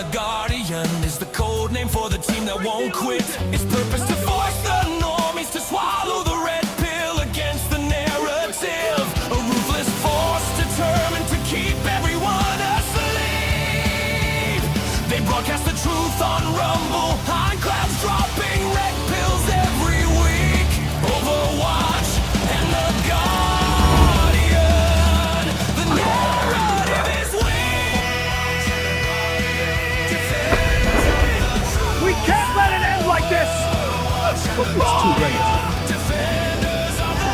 the Guardian is the code name for the team that won't quit. Its purpose to force the normies to swallow the red pill against the narrative. A ruthless force determined to keep everyone asleep. They broadcast the truth on Rumble, on clouds dropping red pills every week. Overwatch and the Guardian, the narrative is weak. We can't let it end like this! It's too late. Defenders of the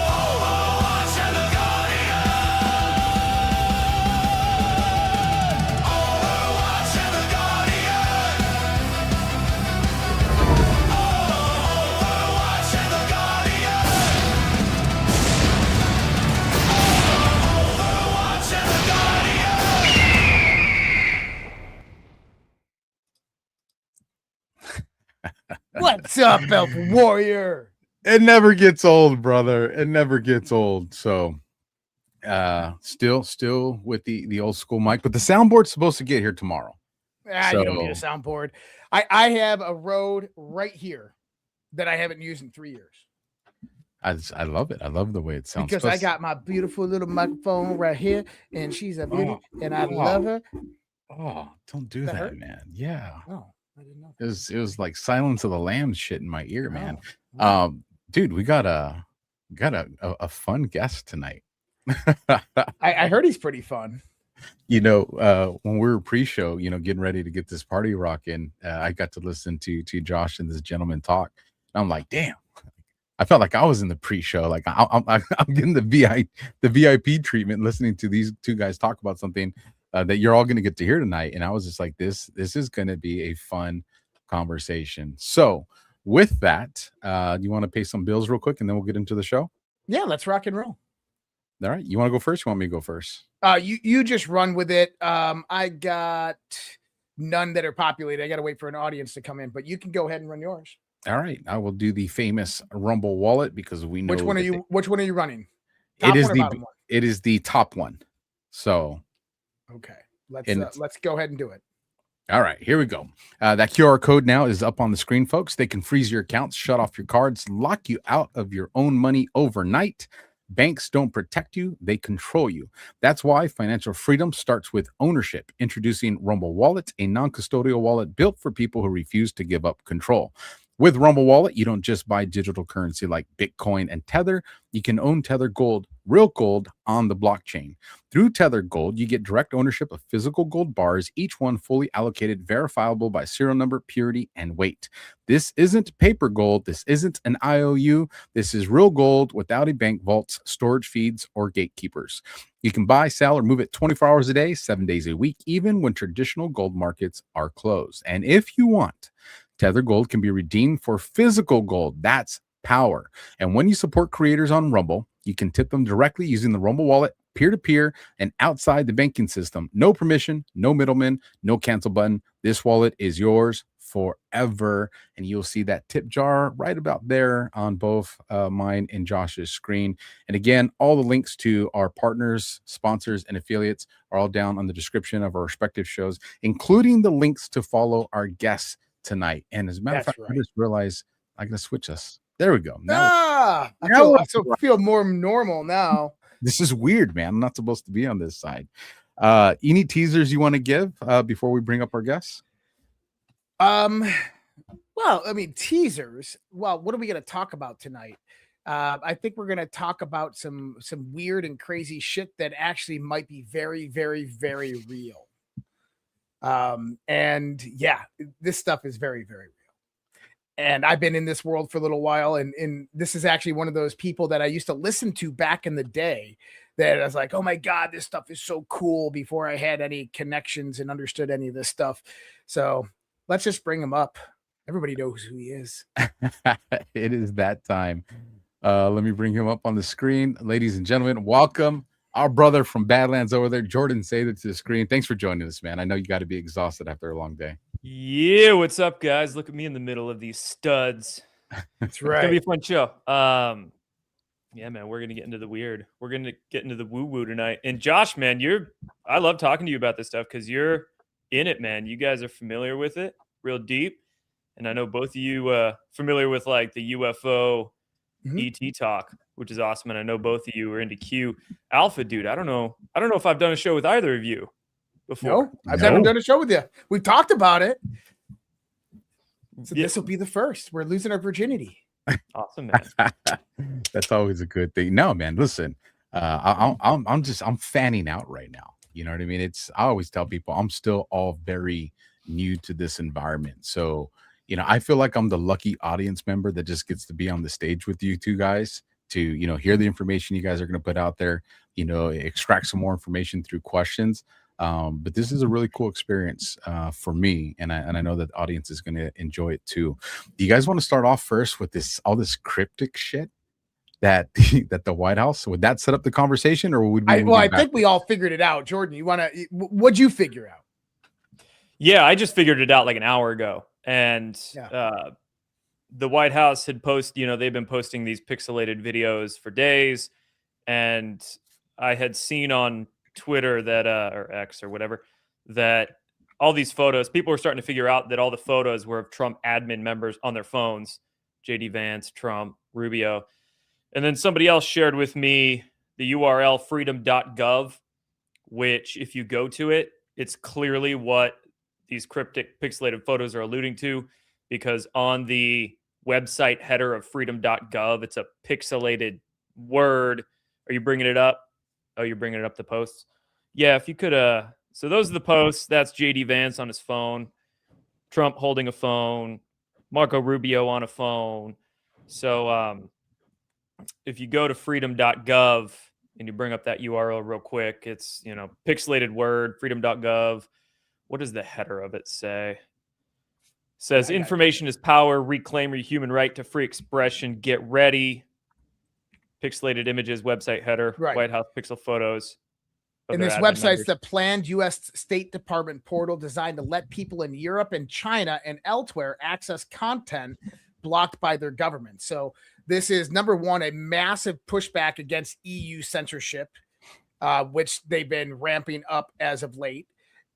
Overwatch and the Guardian. Overwatch and the Guardian. Overwatch and the Guardian. Overwatch and the Guardian. What's up, Elf Warrior? It never gets old, brother. It never gets old. So still with the old school mic, but the soundboard's supposed to get here tomorrow. You don't need a soundboard. I have a Rode right here that I haven't used in 3 years. I love it. I love the way it sounds. Because I got my beautiful little microphone right here, and she's a beauty, and I love her. Oh, don't do That that, hurt? man. Yeah. Oh, I didn't know. It was like Silence of the Lambs shit in my ear, man. Oh. Dude, we got a fun guest tonight. I heard he's pretty fun. You know, when we were pre-show, you know, getting ready to get this party rocking, I got to listen to Josh and this gentleman talk. And I'm like, damn, I felt like I was in the pre-show. Like I'm getting the VIP treatment, listening to these two guys talk about something that you're all going to get to hear tonight. And I was just like, this is going to be a fun conversation. So with that, you want to pay some bills real quick and then we'll get into the show? Yeah, let's rock and roll. All right. You want to go first? You want me to go first? You just run with it. I got none that are populated. I got to wait for an audience to come in, but you can go ahead and run yours. All right. I will do the famous Rumble wallet because we know Which one are you running? It is Top one or bottom one? it is the top one. So Okay. Let's go ahead and do it. all right, here we go. That QR code now is up on the screen, folks. They can freeze your accounts, shut off your cards, lock you out of your own money overnight. Banks don't protect you, they control you. That's why financial freedom starts with ownership. Introducing Rumble Wallet, a non-custodial wallet built for people who refuse to give up control. With Rumble Wallet, you don't just buy digital currency like Bitcoin and Tether. You can own Tether Gold, real gold, on the blockchain. Through Tether Gold, you get direct ownership of physical gold bars, each one fully allocated, verifiable by serial number, purity, and weight. This isn't paper gold. This isn't an IOU. This is real gold without a bank vaults, storage feeds, or gatekeepers. You can buy, sell, or move it 24 hours a day, 7 days a week, even when traditional gold markets are closed. And if you want, Tether Gold can be redeemed for physical gold. That's power. And when you support creators on Rumble, you can tip them directly using the Rumble wallet, peer-to-peer, and outside the banking system. No permission, no middleman, no cancel button. This wallet is yours forever. And you'll see that tip jar right about there on both mine and Josh's screen. And again, all the links to our partners, sponsors, and affiliates are all down on the description of our respective shows, including the links to follow our guests tonight. And as a matter of fact, I just realized I gotta switch us. There we go. I feel more normal now. This is weird, man. I'm not supposed to be on this side. Any teasers you want to give before we bring up our guests? Well, I mean, teasers. Well, what are we going to talk about tonight? I think we're going to talk about some weird and crazy shit that actually might be very, very, very real. And yeah, this stuff is very, very real. And I've been in this world for a little while, and this is actually one of those people that I used to listen to back in the day that I was like, oh my God, this stuff is so cool, before I had any connections and understood any of this stuff. So let's just bring him up. Everybody knows who he is. It is that time. Let me bring him up on the screen. Ladies and gentlemen, welcome our brother from Badlands over there, Jordan Sather, to the screen. Thanks for joining us, man. I know you got to be exhausted after a long day. Yeah, what's up, guys? Look at me in the middle of these studs. That's right. It's gonna be a fun show. Yeah, man, we're gonna get into the weird. We're gonna get into the woo-woo tonight. And Josh, man, I love talking to you about this stuff because you're in it, man. You guys are familiar with it real deep. And I know both of you familiar with like the UFO Mhm. ET talk, which is awesome. And I know both of you are into Q Alpha, dude. I don't know if I've done a show with either of you before. No, I've never done a show with you. We've talked about it. So Yeah. this will be the first. We're losing our virginity. Awesome, man. That's always a good thing. No, man, listen, I'm fanning out right now. You know what I mean? I always tell people I'm still all very new to this environment. So, I feel like I'm the lucky audience member that just gets to be on the stage with you two guys to, hear the information you guys are going to put out there, extract some more information through questions. But this is a really cool experience for me, and I know that the audience is going to enjoy it too. Do you guys want to start off first with all this cryptic shit that that the White House, would that set up the conversation, or would we? I think we all figured it out. Jordan, what'd you figure out? Yeah, I just figured it out like an hour ago, and the White House had they've been posting these pixelated videos for days, and I had seen on Twitter that or X or whatever, that all these photos, people were starting to figure out that all the photos were of Trump admin members on their phones, JD Vance, Trump, Rubio. And then somebody else shared with me the URL freedom.gov, which if you go to it, it's clearly what these cryptic pixelated photos are alluding to, because on the website header of freedom.gov, it's a pixelated word. Are you bringing it up? Oh, you're bringing it up, the posts? Yeah, if you could. So those are the posts. That's JD Vance on his phone, Trump holding a phone, Marco Rubio on a phone. So if you go to freedom.gov and you bring up that URL real quick, it's, pixelated word, freedom.gov. What does the header of it say? It says information is power, reclaim your human right to free expression, get ready. Pixelated images, website header, Right. White House pixel photos. And this website's the planned U.S. State Department portal designed to let people in Europe and China and elsewhere access content blocked by their government. So this is, number one, a massive pushback against EU censorship, which they've been ramping up as of late,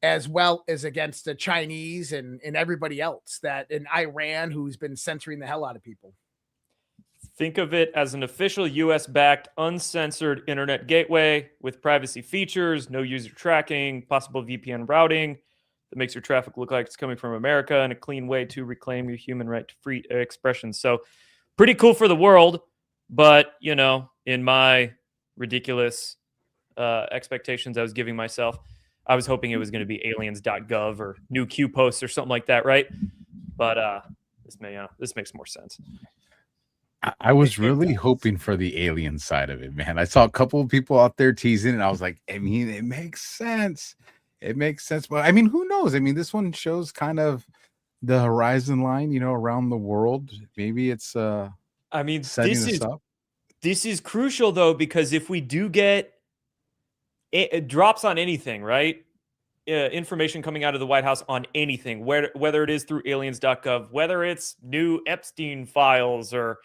as well as against the Chinese and everybody else in Iran, who's been censoring the hell out of people. Think of it as an official US-backed, uncensored internet gateway with privacy features, no user tracking, possible VPN routing that makes your traffic look like it's coming from America, and a clean way to reclaim your human right to free expression. So pretty cool for the world, but, in my ridiculous expectations I was giving myself, I was hoping it was going to be aliens.gov or new Q posts or something like that, right? But this makes more sense. I was really hoping for the alien side of it, man. I saw a couple of people out there teasing, and I was like, it makes sense. It makes sense. But I mean, who knows? I mean, this one shows kind of the horizon line, around the world. Maybe it's setting us up. This is crucial, though, because if we do get it drops on anything, right? Information coming out of the White House on anything, whether it is through aliens.gov, whether it's new Epstein files or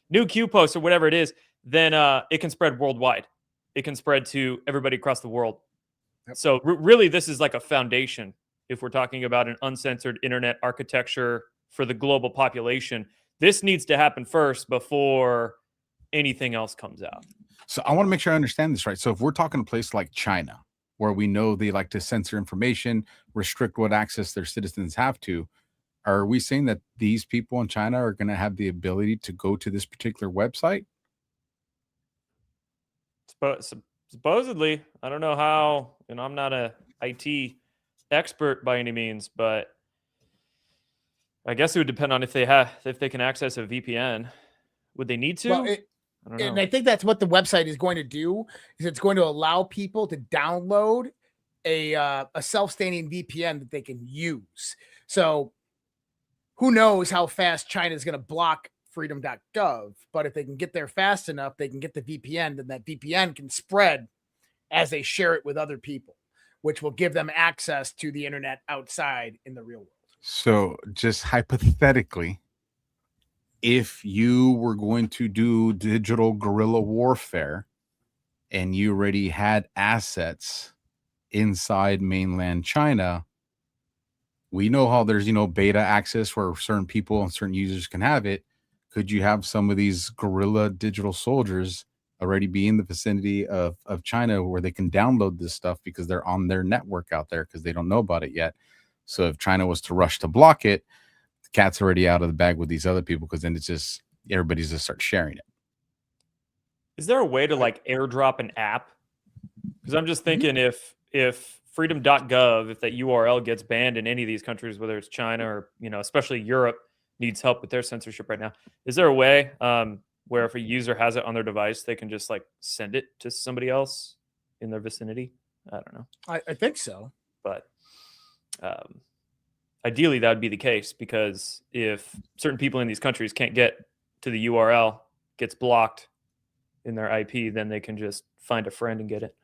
new Q posts or whatever it is, then it can spread worldwide. It can spread to everybody across the world. Yep. So really, this is like a foundation. If we're talking about an uncensored internet architecture for the global population, this needs to happen first before anything else comes out. So I want to make sure I understand this right. So if we're talking a place like China, where we know they like to censor information, restrict what access their citizens have to, are we saying that these people in China are going to have the ability to go to this particular website? Supposedly. I don't know how, I'm not a IT expert by any means, but I guess it would depend on if they can access a VPN. Would they need to? Well, and I think that's what the website is going to do, is it's going to allow people to download a self-standing VPN that they can use. So who knows how fast China is going to block freedom.gov, but if they can get there fast enough, they can get the VPN, then that VPN can spread as they share it with other people, which will give them access to the internet outside in the real world. So just hypothetically, if you were going to do digital guerrilla warfare and you already had assets inside mainland China, we know how there's, beta access where certain people and certain users can have it. Could you have some of these guerrilla digital soldiers already be in the vicinity of China where they can download this stuff because they're on their network out there because they don't know about it yet? So if China was to rush to block it, the cat's already out of the bag with these other people, because then it's just everybody's just start sharing it. Is there a way to like airdrop an app? Because I'm just thinking if freedom.gov, if that URL gets banned in any of these countries, whether it's China or, especially Europe needs help with their censorship right now. Is there a way where if a user has it on their device, they can just like send it to somebody else in their vicinity? I don't know. I think so. But ideally that would be the case, because if certain people in these countries can't get to the URL, gets blocked in their IP, then they can just find a friend and get it.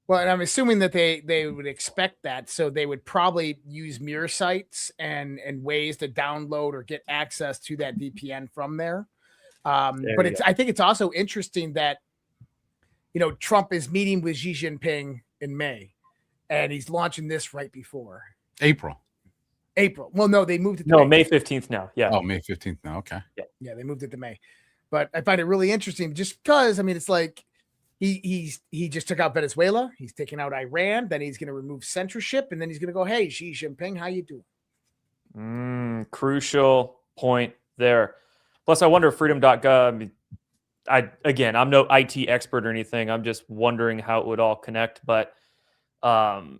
Well, and I'm assuming that they would expect that, so they would probably use mirror sites and ways to download or get access to that VPN from there. But I think it's also interesting that Trump is meeting with Xi Jinping in May, and he's launching this right before April. Well, no, they moved it to May 15th now. Yeah. Oh, May 15th now. Okay. Yeah, they moved it to May. But I find it really interesting just because, it's like he just took out Venezuela, he's taking out Iran, then he's going to remove censorship, and then he's going to go, hey, Xi Jinping, how you doing? Crucial point there. Plus, I wonder if freedom.gov, I'm no IT expert or anything. I'm just wondering how it would all connect. But I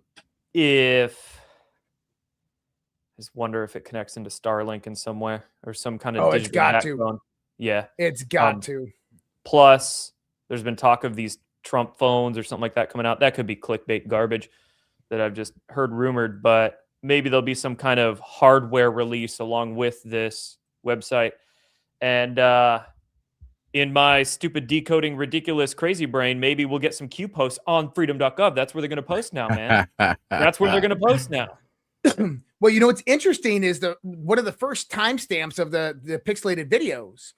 just wonder if it connects into Starlink in some way or some kind of digital backbone. To. Yeah. It's got to. Plus, there's been talk of these Trump phones or something like that coming out. That could be clickbait garbage that I've just heard rumored, but maybe there'll be some kind of hardware release along with this website. And in my stupid decoding ridiculous crazy brain, maybe we'll get some Q posts on freedom.gov. That's where they're going to post now, man. That's where they're going to post now. Well, what's interesting is one of the first timestamps of the pixelated videos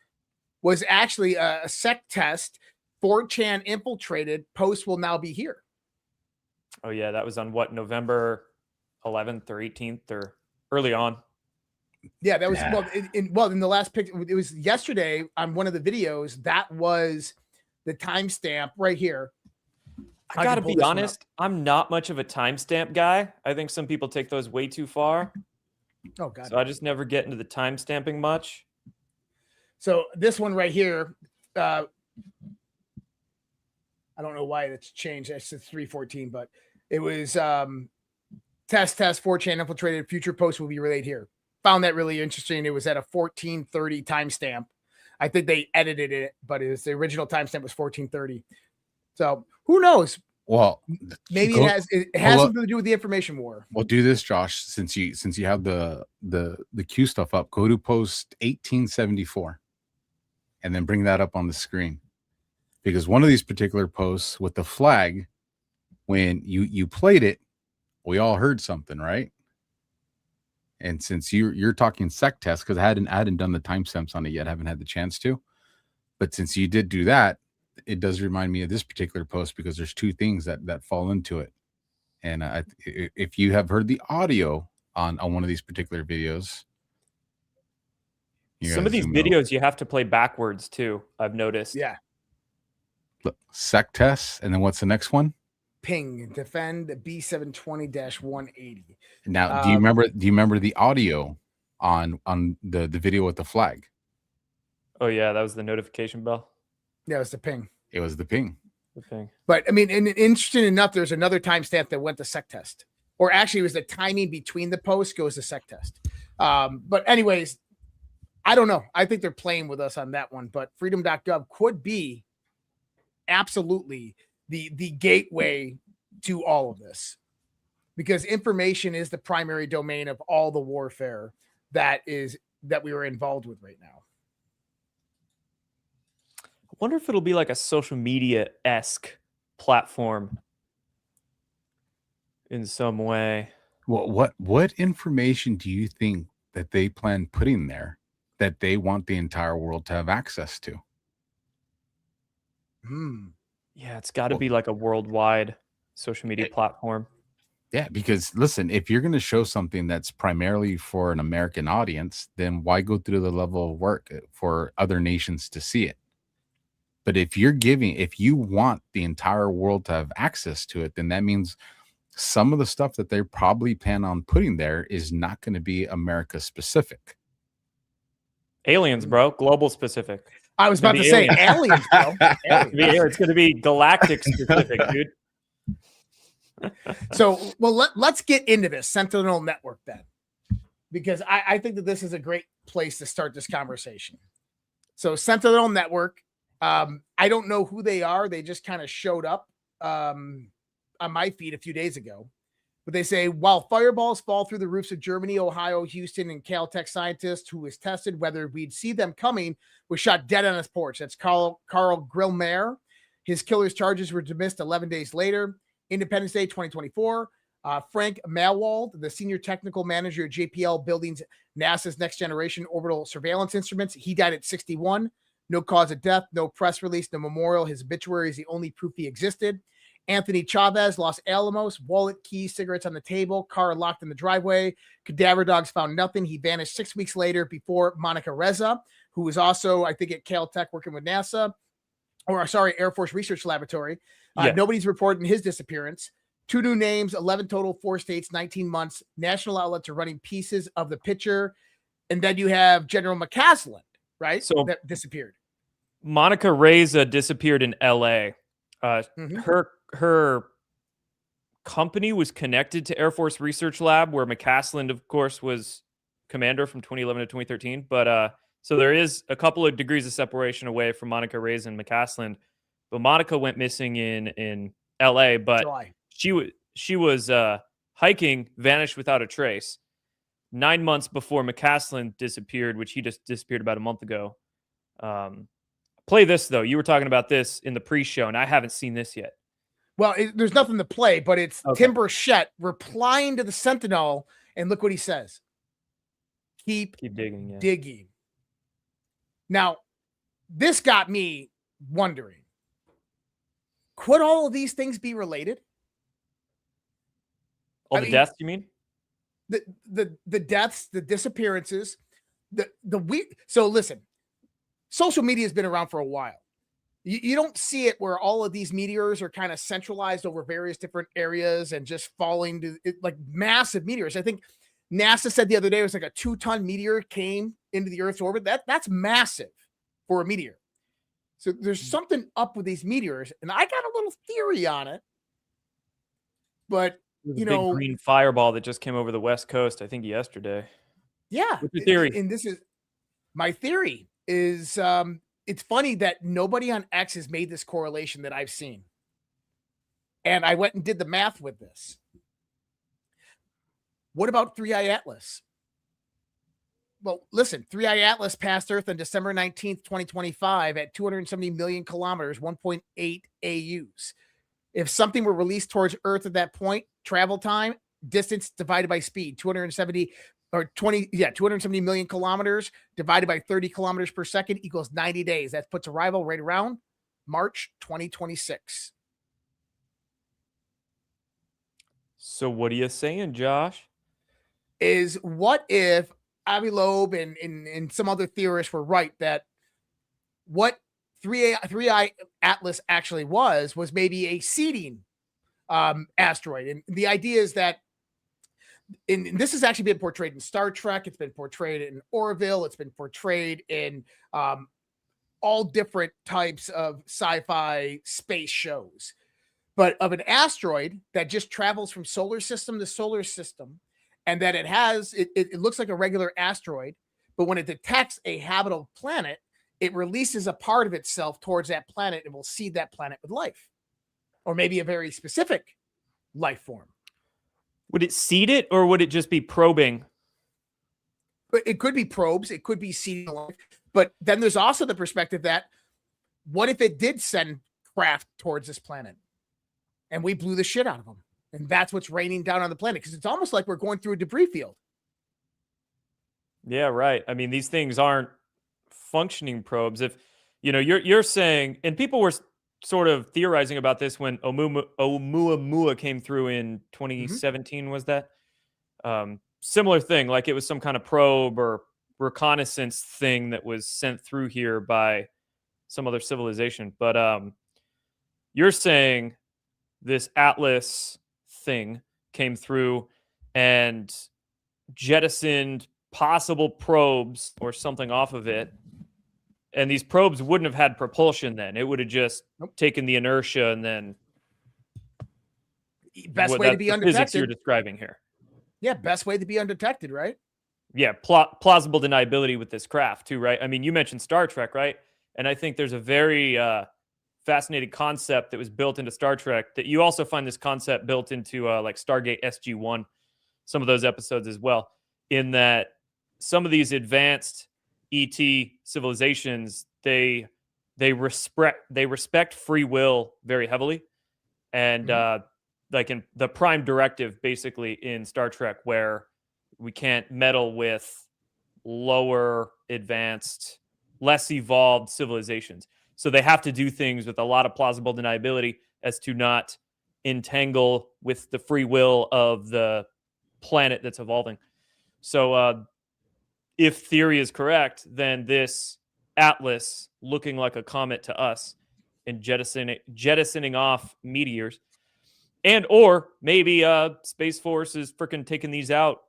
was actually a sec test. 4chan infiltrated. Posts will now be here. Oh yeah, that was on what, November 11th or 18th or early on. Yeah, that was in the last picture. It was yesterday on one of the videos. That was the timestamp right here. I gotta be honest, I'm not much of a timestamp guy. I think some people take those way too far. Oh god. So I just never get into the timestamping much. So this one right here, I don't know why it's changed. It's 314, but it was test 4chan infiltrated. Future posts will be relayed here. Found that really interesting. It was at a 1430 timestamp. I think they edited it, but the original timestamp was 1430. So who knows? Well, maybe it has something to do with the information war. Well, do this, Josh, since you have the Q stuff up. Go to post 1874, and then bring that up on the screen, because one of these particular posts with the flag, when you played it, we all heard something, right? And since you're talking sec test, because I hadn't done the timestamps on it yet, haven't had the chance to, but since you did do that, it does remind me of this particular post, because there's two things that fall into it. And if you have heard the audio on one of these particular videos, some of these videos you have to play backwards too, I've noticed. Yeah. Look, sec test, and then what's the next one? Ping, defend B720-180. Now, do you remember the audio on the video with the flag? Oh yeah, that was the notification bell. Yeah, it was the ping. It was the ping. The ping. But and interesting enough, there's another timestamp that went to sec test, or actually, it was the timing between the posts goes to sec test. But anyways, I don't know. I think they're playing with us on that one. But freedom.gov could be absolutely the gateway to all of this, because information is the primary domain of all the warfare that we are involved with right now. I wonder if it'll be like a social media-esque platform in some way. Well, what information do you think that they plan putting there that they want the entire world to have access to. Yeah, it's got to be like a worldwide social media platform. Yeah, because listen, if you're going to show something that's primarily for an American audience, then why go through the level of work for other nations to see it? But if you want the entire world to have access to it, then that means some of the stuff that they probably plan on putting there is not going to be America specific. Aliens, bro, global specific. I was about to say aliens, bro. Aliens. It's going to be galactic specific, dude. So, well, let's get into this Sentinel network then, because I think that this is a great place to start this conversation. So, Sentinel network, I don't know who they are. They just kind of showed up on my feed a few days ago. But they say, while fireballs fall through the roofs of Germany, Ohio, Houston, and Caltech scientist who was tested whether we'd see them coming was shot dead on his porch. That's Carl Grillmeyer. His killer's charges were dismissed 11 days later. Independence Day 2024. Frank Malwald, the senior technical manager at JPL Buildings, NASA's next generation orbital surveillance instruments. He died at 61. No cause of death, no press release, no memorial. His obituary is the only proof he existed. Anthony Chavez, Los Alamos, wallet, keys, cigarettes on the table, car locked in the driveway. Cadaver dogs found nothing. He vanished 6 weeks later before Monica Reza, who was also, I think, at Caltech working with NASA, Air Force Research Laboratory. Nobody's reporting his disappearance. 2 new names, 11 total, 4 states, 19 months. National outlets are running pieces of the picture. And then you have General McCaslin, right? So that disappeared. Monica Reza disappeared in LA. Her company was connected to Air Force Research Lab, where McCaslin, of course, was commander from 2011 to 2013. But so there is a couple of degrees of separation away from Monica Reza and McCaslin. But Monica went missing in LA, but July. she was hiking, vanished without a trace. 9 months before McCaslin disappeared, which he just disappeared about a month ago. Play this, though. You were talking about this in the pre-show, and I haven't seen this yet. Well, there's nothing to play, but it's Tim Burchett replying to the Sentinel, and look what he says. Keep digging. Digging. Now, this got me wondering, could all of these things be related? All the deaths, you mean? The deaths, the disappearances, so listen, social media has been around for a while. You don't see it where all of these meteors are kind of centralized over various different areas and just falling to like massive meteors. I think NASA said the other day it was like a 2-ton meteor came into the Earth's orbit. That's massive for a meteor. So there's something up with these meteors, and I got a little theory on it. But big green fireball that just came over the West Coast, I think yesterday. Yeah. What's your theory? And this is my theory is it's funny that nobody on X has made this correlation that I've seen. And I went and did the math with this. What about 3i Atlas? Well, listen, 3i Atlas passed Earth on December 19th, 2025 at 270 million kilometers, 1.8 AUs. If something were released towards Earth at that point, travel time, distance divided by speed, 270 million kilometers divided by 30 kilometers per second equals 90 days. That puts arrival right around March 2026. So what are you saying, Josh? Is what if Avi Loeb and some other theorists were right that what 3i Atlas actually was maybe a seeding asteroid. And the idea is that this has actually been portrayed in Star Trek. It's been portrayed in Orville. It's been portrayed in all different types of sci-fi space shows. But of an asteroid that just travels from solar system to solar system, and that it looks like a regular asteroid, but when it detects a habitable planet, it releases a part of itself towards that planet and will seed that planet with life, or maybe a very specific life form. Would it seed it, or would it just be probing? But it could be probes. It could be seeding life. But then there's also the perspective that what if it did send craft towards this planet and we blew the shit out of them? And that's what's raining down on the planet, because it's almost like we're going through a debris field. Yeah, right. I mean, these things aren't functioning probes. If you're saying, and people were sort of theorizing about this when Oumuamua came through in Mhm. 2017. Was that similar thing? Like it was some kind of probe or reconnaissance thing that was sent through here by some other civilization. But you're saying this Atlas thing came through and jettisoned possible probes or something off of it. And these probes wouldn't have had propulsion then. It would have just Nope. taken the inertia and then Best way to be the physics you're undetected. describing here. Yeah, best way to be undetected, right? Yeah, plausible deniability with this craft too, right? I mean, you mentioned Star Trek, right? And I think there's a very fascinating concept that was built into Star Trek that you also find this concept built into like Stargate SG-1, some of those episodes as well, in that some of these advanced ET civilizations, they respect free will very heavily. And like in the prime directive, basically in Star Trek, where we can't meddle with lower advanced, less evolved civilizations. So they have to do things with a lot of plausible deniability as to not entangle with the free will of the planet that's evolving. So if theory is correct, then this Atlas looking like a comet to us and jettisoning off meteors, and or maybe Space Force is freaking taking these out.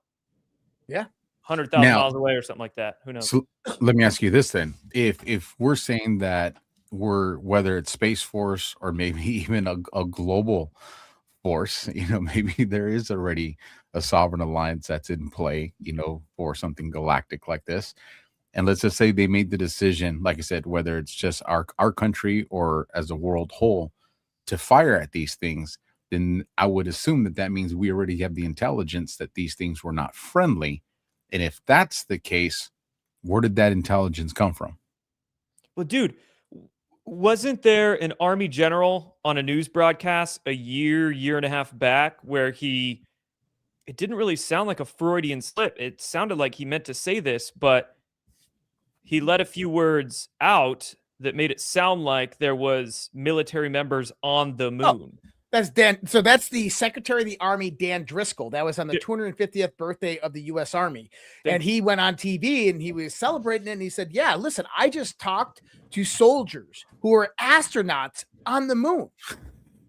Yeah. 100,000 Now, miles away or something like that. Who knows? so let me ask you this then: if we're saying that whether it's Space Force or maybe even a global force, maybe there is already a sovereign alliance that's in play, for something galactic like this. And let's just say they made the decision, like I said, whether it's just our country or as a world whole, to fire at these things, then I would assume that means we already have the intelligence that these things were not friendly. And if that's the case, where did that intelligence come from? Well, dude, wasn't there an army general on a news broadcast a year and a half back where it didn't really sound like a Freudian slip. It sounded like he meant to say this, but he let a few words out that made it sound like there was military members on the moon. That's Dan. So that's the Secretary of the Army, Dan Driscoll. That was on the 250th birthday of the U.S. Army. And he went on TV and he was celebrating it. And he said, yeah, listen, I just talked to soldiers who are astronauts on the moon.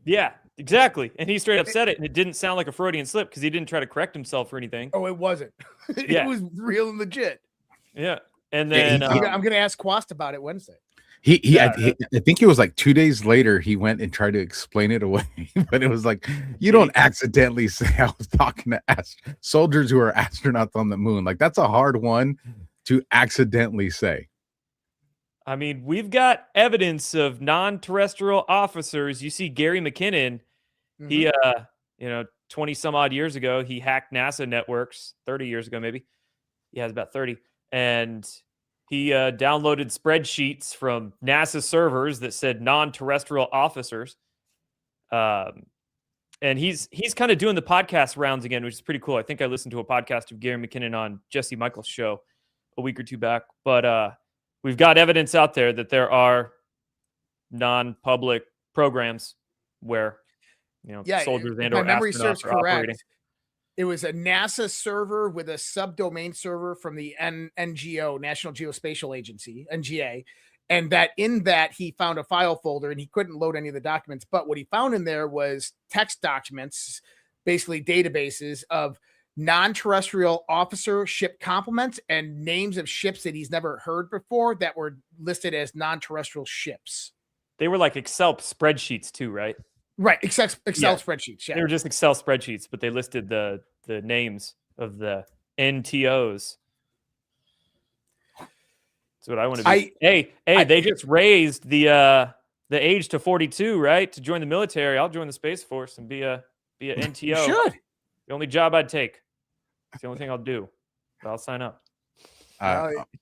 Yeah, exactly. And he straight up said it. And it didn't sound like a Freudian slip because he didn't try to correct himself or anything. Oh, it wasn't. It was real and legit. Yeah. And then I'm going to ask Quast about it Wednesday. I think it was like 2 days later he went and tried to explain it away, but it was like, you don't accidentally say I was talking to soldiers who are astronauts on the moon. Like, that's a hard one to accidentally say. I mean, we've got evidence of non-terrestrial officers. You see Gary McKinnon, he 20 some odd years ago, he hacked NASA networks, 30 years ago maybe. He has about 30, and he downloaded spreadsheets from NASA servers that said non-terrestrial officers. And he's kind of doing the podcast rounds again, which is pretty cool. I think I listened to a podcast of Gary McKinnon on Jesse Michaels' show a week or two back. But we've got evidence out there that there are non-public programs where soldiers and or astronauts are operating. It was a NASA server with a subdomain server from the NGO, National Geospatial Agency, NGA. And that in that he found a file folder and he couldn't load any of the documents. But what he found in there was text documents, basically databases of non-terrestrial officer ship complements and names of ships that he's never heard before that were listed as non-terrestrial ships. They were like Excel spreadsheets too, right? Right, Excel spreadsheets. Yeah, they were just Excel spreadsheets, but they listed the names of the NTOs. That's what I want to do. They just raised the age to 42, right, to join the military. I'll join the Space Force and be a NTO. You should. The only job I'd take. It's the only thing I'll do. But I'll sign up.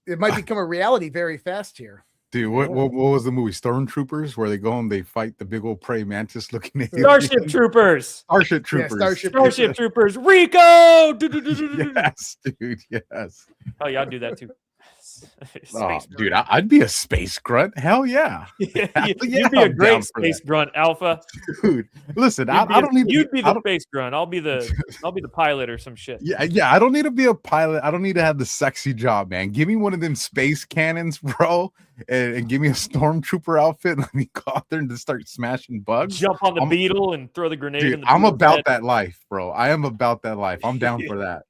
It might become a reality very fast here. Dude, what was the movie Stormtroopers where they go and they fight the big old praying mantis looking at Starship Troopers. Starship Troopers. Yeah, Starship Troopers. Rico. Yes, dude. Yes. Oh, yeah, I'd do that too. Oh, dude, I'd be a space grunt. Hell yeah. You'd be a great space grunt, Alpha. Dude, listen, I don't need. You'd be the space grunt. I'll be the pilot or some shit. Yeah. I don't need to be a pilot. I don't need to have the sexy job, man. Give me one of them space cannons, bro, and give me a stormtrooper outfit. And let me go out there and just start smashing bugs. Jump on the beetle and throw the grenade. Dude, in the I'm about head. that life, bro. I am about that life. I'm down for that.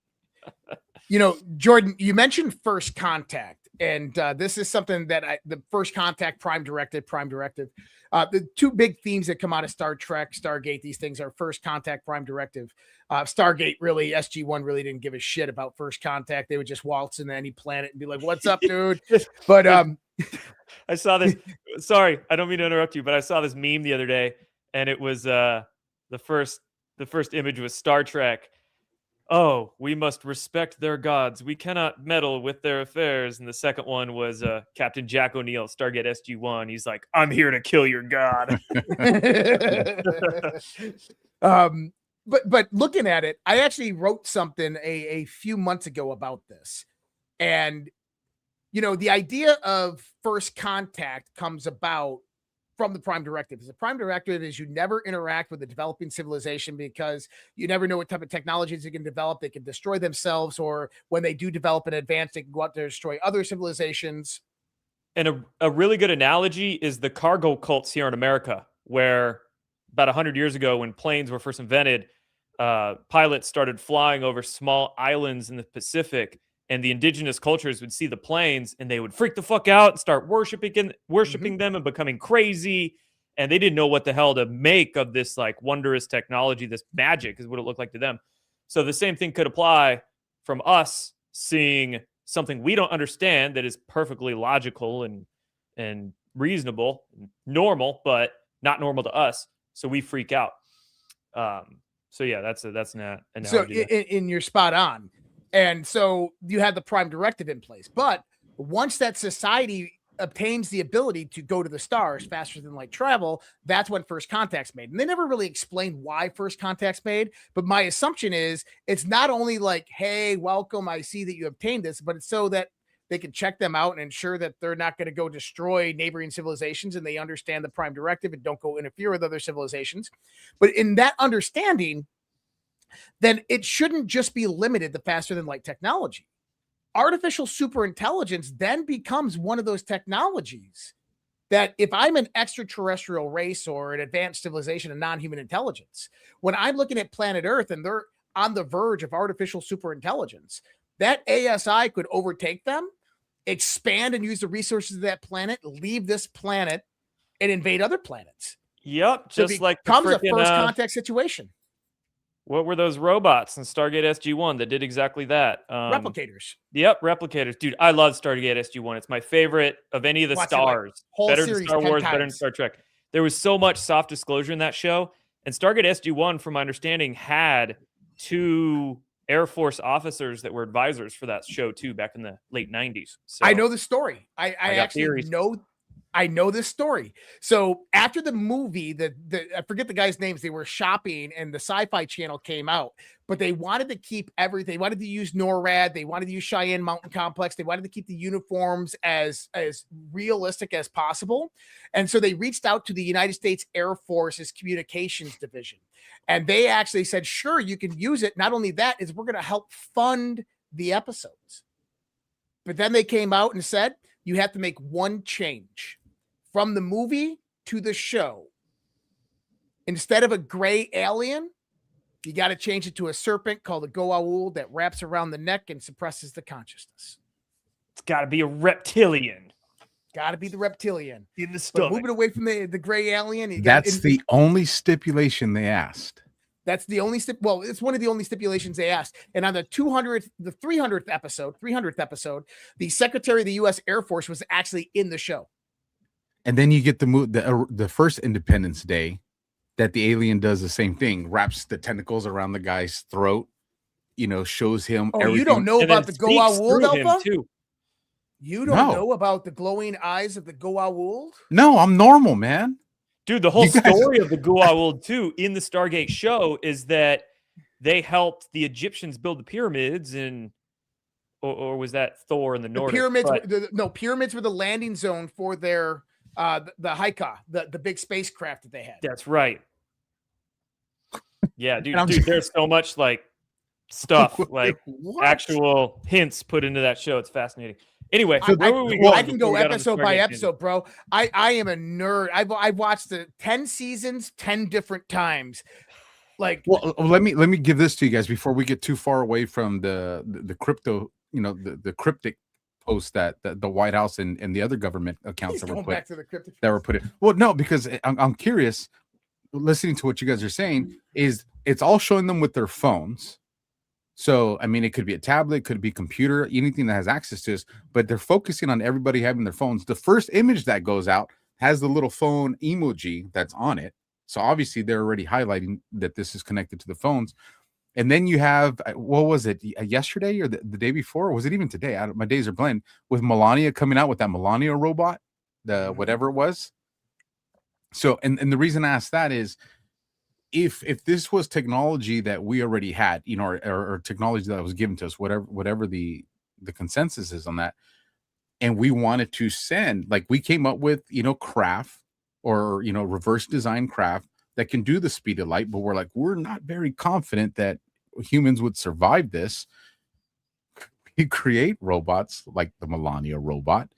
Jordan, you mentioned First Contact. And this is something that the First Contact Prime Directive, the two big themes that come out of Star Trek, Stargate, these things are First Contact, Prime Directive. Stargate really, SG-1 really didn't give a shit about First Contact. They would just waltz into any planet and be like, what's up, dude? But I saw this. Sorry, I don't mean to interrupt you, but I saw this meme the other day, and it was the first image was Star Trek. Oh, we must respect their gods. We cannot meddle with their affairs. And the second one was Captain Jack O'Neill, Stargate SG-1. He's like, I'm here to kill your god. But looking at it, I actually wrote something a few months ago about this. And, the idea of First Contact comes about from the Prime Directive. The Prime Directive is you never interact with a developing civilization because you never know what type of technologies they can develop. They can destroy themselves, or when they do develop an advance, they can go out there and destroy other civilizations. And a really good analogy is the cargo cults here in America, where about 100 years ago, when planes were first invented, pilots started flying over small islands in the Pacific, and the indigenous cultures would see the planes and they would freak the fuck out and start worshiping them and becoming crazy. And they didn't know what the hell to make of this like wondrous technology. This magic is what it looked like to them. So the same thing could apply from us seeing something we don't understand that is perfectly logical and reasonable, normal, but not normal to us. So we freak out. So yeah, that's an analogy. So in you're spot on. And so you had the Prime Directive in place. But once that society obtains the ability to go to the stars faster than light travel, that's when First Contact's made. And they never really explained why First Contact's made. But my assumption is it's not only like, hey, welcome, I see that you obtained this, but it's so that they can check them out and ensure that they're not going to go destroy neighboring civilizations, and they understand the Prime Directive and don't go interfere with other civilizations. But in that understanding, then it shouldn't just be limited to faster than light technology. Artificial superintelligence then becomes one of those technologies that if I'm an extraterrestrial race or an advanced civilization, a non-human intelligence, when I'm looking at planet Earth and they're on the verge of artificial superintelligence, that ASI could overtake them, expand and use the resources of that planet, leave this planet and invade other planets. Yep. Just so like the becomes a First Contact situation. What were those robots in Stargate SG-1 that did exactly that? Replicators. Yep, replicators. Dude, I love Stargate SG-1. It's my favorite of any of the stars. Better than Star Wars, better than Star Trek. There was so much soft disclosure in that show. And Stargate SG-1, from my understanding, had 2 Air Force officers that were advisors for that show, too, back in the late 90s. So I know the story. I actually know this story. So after the movie, I forget the guy's names, they were shopping and the Sci-Fi Channel came out, but they wanted to keep everything. They wanted to use NORAD. They wanted to use Cheyenne Mountain Complex. They wanted to keep the uniforms as realistic as possible. And so they reached out to the United States Air Force's communications division. And they actually said, sure, you can use it. Not only that, is we're going to help fund the episodes. But then they came out and said, you have to make one change. From the movie to the show, instead of a gray alien, you got to change it to a serpent called a Goa'uld that wraps around the neck and suppresses the consciousness. It's got to be a reptilian. Got to be the reptilian. In the stomach. Moving away from the gray alien. That's the only stipulation they asked. That's the only it's one of the only stipulations they asked. And on the 300th episode, the Secretary of the U.S. Air Force was actually in the show. And then you get the first Independence Day that the alien does the same thing, wraps the tentacles around the guy's throat, shows him everything. You don't know about the Goa'uld Alpha? Too. You don't know about the glowing eyes of the Goa'uld? No, I'm normal, man. Dude, the whole story of the Goa'uld too in the Stargate show is that they helped the Egyptians build the pyramids, and or was that Thor in the Nordic? Pyramids, pyramids were the landing zone for their the Haika, the big spacecraft that they had. That's right. Yeah, dude, there's so much like stuff, like actual hints put into that show. It's fascinating. Anyway, I can go episode by episode, bro. I am a nerd. I've watched the 10 seasons 10 different times. Like, well, let me give this to you guys before we get too far away from the crypto, the cryptic post that the White House and the other government accounts that were put in. Well, no, because I'm curious. Listening to what you guys are saying is it's all showing them with their phones. So, I mean, it could be a tablet, it could be computer, anything that has access to this, but they're focusing on everybody having their phones. The first image that goes out has the little phone emoji that's on it. So obviously they're already highlighting that this is connected to the phones. And then you have, what was it, yesterday or the day before? Or was it even today? My days are blended with Melania coming out with that Melania robot, the whatever it was. So, and the reason I asked that is, if this was technology that we already had, or technology that was given to us, whatever the consensus is on that, and we wanted to send, like we came up with, craft or, reverse design craft that can do the speed of light, but we're not very confident that humans would survive this. We create robots like the Melania robot,